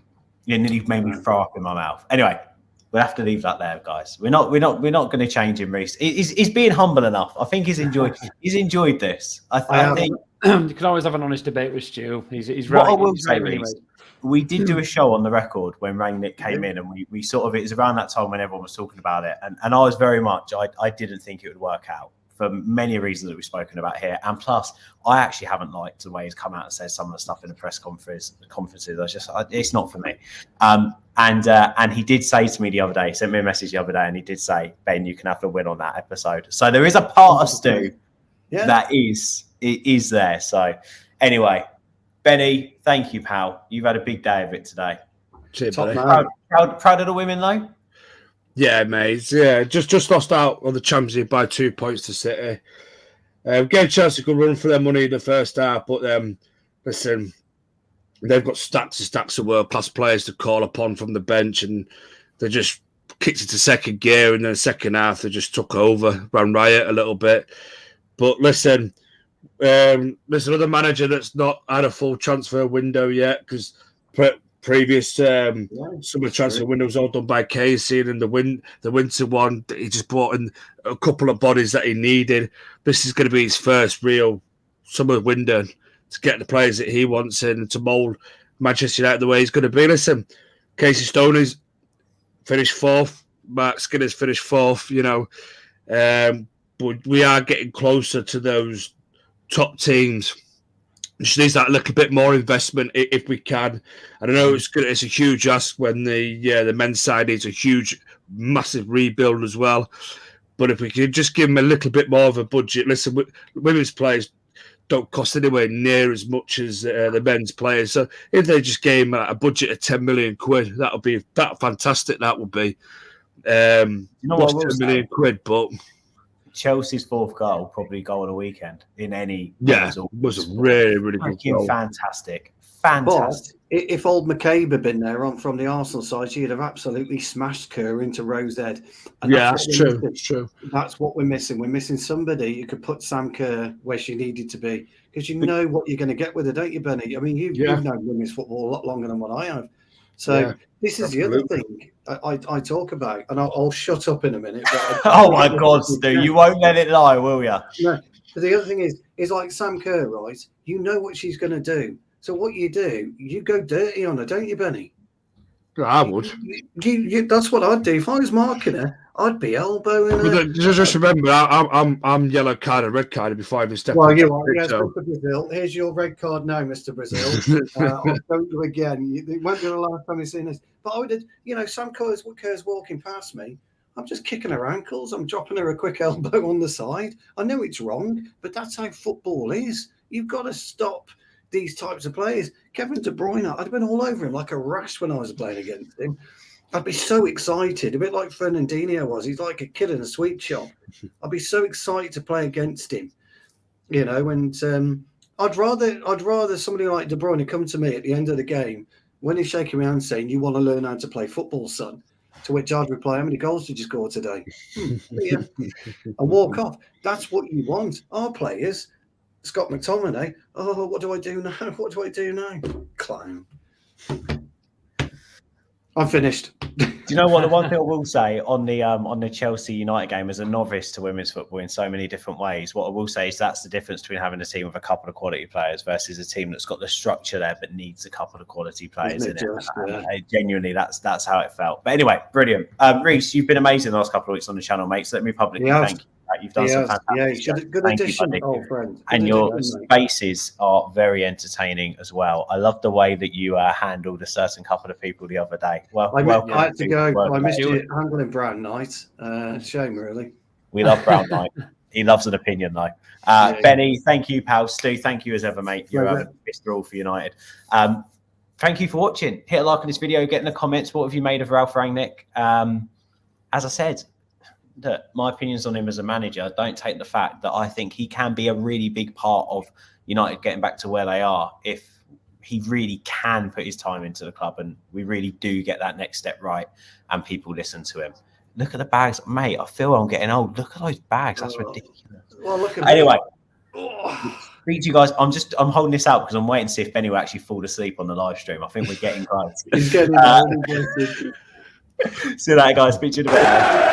Speaker 1: It nearly made me throw up in my mouth. Anyway, we'll have to leave that there, guys. We're not going to change him, Reece. He's being humble enough. I think he's enjoyed this. I think
Speaker 3: you can always have an honest debate with Stu. He's right.
Speaker 1: What I will
Speaker 3: he's
Speaker 1: say,
Speaker 3: right
Speaker 1: Reece, we did do a show on the record when Rangnick came in, and we sort of, it was around that time when everyone was talking about it, and I was very much, I didn't think it would work out for many reasons that we've spoken about here, and plus I actually haven't liked the way he's come out and said some of the stuff in the press conferences. It's not for me. And he did say to me the other day, he sent me a message the other day, and he did say, Ben, you can have the win on that episode. So there is a part of Stu that is there. So anyway, Benny, thank you, pal. You've had a big day of it today.
Speaker 2: Cheers,
Speaker 1: proud of the women, though?
Speaker 2: Yeah, mate. Yeah, just lost out on the Champions League by 2 points to City. Gave Chelsea a good run for their money in the first half, but listen, they've got stacks and stacks of world-class players to call upon from the bench, and they just kicked it to second gear, and then the second half they just took over, ran riot a little bit. But listen, there's another manager that's not had a full transfer window yet because previous summer transfer window was all done by Casey, and the winter one he just brought in a couple of bodies that he needed. This is going to be his first real summer window to get the players that he wants in and to mould Manchester United the way he's going to be. Listen, Casey Stoney's finished fourth, Mark Skinner's finished fourth, but we are getting closer to those top teams. Just needs that little bit more investment if we can. And I know it's a huge ask when the men's side needs a huge, massive rebuild as well. But if we could just give them a little bit more of a budget. Listen, women's players don't cost anywhere near as much as the men's players. So if they just gave them a budget of 10 million quid, that would be fantastic. That would be.
Speaker 1: You know what,
Speaker 2: 10 million quid, but
Speaker 1: Chelsea's fourth goal, probably goal of the weekend in any.
Speaker 2: Yeah, was a really, really good goal.
Speaker 1: Fantastic.
Speaker 5: But if old McCabe had been there from the Arsenal side, she'd have absolutely smashed Kerr into Rose Ed. And
Speaker 2: that's true. It's true.
Speaker 5: That's what we're missing. We're missing somebody who could put Sam Kerr where she needed to be, because you know what you're going to get with her, don't you, Benny? I mean, you've known women's football a lot longer than what I have. So this is the other thing I talk about, and I'll shut up in a minute. But
Speaker 1: oh my God, Stu, you won't let it lie, will you?
Speaker 5: No. But the other thing is like Sam Kerr, right? You know what she's going to do. So what you do, you go dirty on her, don't you, Benny?
Speaker 2: I would.
Speaker 5: That's what I'd do. If I was marking her, I'd be elbowing her.
Speaker 2: Just remember, I'm yellow carded, red carded before I even step.
Speaker 5: Well, you are. Yes, Mr. Brazil. Here's your red card now, Mr. Brazil. I'll go you again. It won't be the last time you've seen this. But I would, Sam Kerr's walking past me. I'm just kicking her ankles. I'm dropping her a quick elbow on the side. I know it's wrong, but that's how football is. You've got to stop these types of players. Kevin De Bruyne, I'd have been all over him like a rash when I was playing against him. I'd be so excited, a bit like Fernandinho was. He's like a kid in a sweet shop. I'd be so excited to play against him, and I'd rather somebody like De Bruyne come to me at the end of the game when he's shaking my hand saying, "You want to learn how to play football, son?" To which I'd reply, "How many goals did you score today?" And walk off. That's what you want. Our players, Scott McTominay, what do I do now? What do I do now? Clown. I'm finished.
Speaker 1: Do you know what? The one thing I will say on the Chelsea United game, as a novice to women's football in so many different ways, what I will say is that's the difference between having a team with a couple of quality players versus a team that's got the structure there but needs a couple of quality players in it. Genuinely, that's how it felt. But anyway, brilliant. Reece, you've been amazing the last couple of weeks on the channel, mate. So let me publicly thank you. You've done some fantastic stuff.
Speaker 5: Good addition, old friend.
Speaker 1: And your spaces are very entertaining as well. I love the way that you handled a certain couple of people the other day. Well,
Speaker 5: I had to go. I missed you handling Brown Knight. Shame, really.
Speaker 1: We love Brown Knight. He loves an opinion, though. Benny, thank you, pal. Stu, thank you as ever, mate. You're Mr. All for United. Thank you for watching. Hit a like on this video. Get in the comments. What have you made of Ralph Rangnick? As I said, that my opinions on him as a manager don't take the fact that I think he can be a really big part of United getting back to where they are if he really can put his time into the club and we really do get that next step right and people listen to him. Look at the bags, mate. I feel I'm getting old. Look at those bags. That's ridiculous.
Speaker 5: Well, look at
Speaker 1: anyway, speak to you guys. I'm holding this out because I'm waiting to see if Benny will actually fall asleep on the live stream. I think we're getting close.
Speaker 5: He's getting
Speaker 1: See you later, guys. Speak to you in a bit.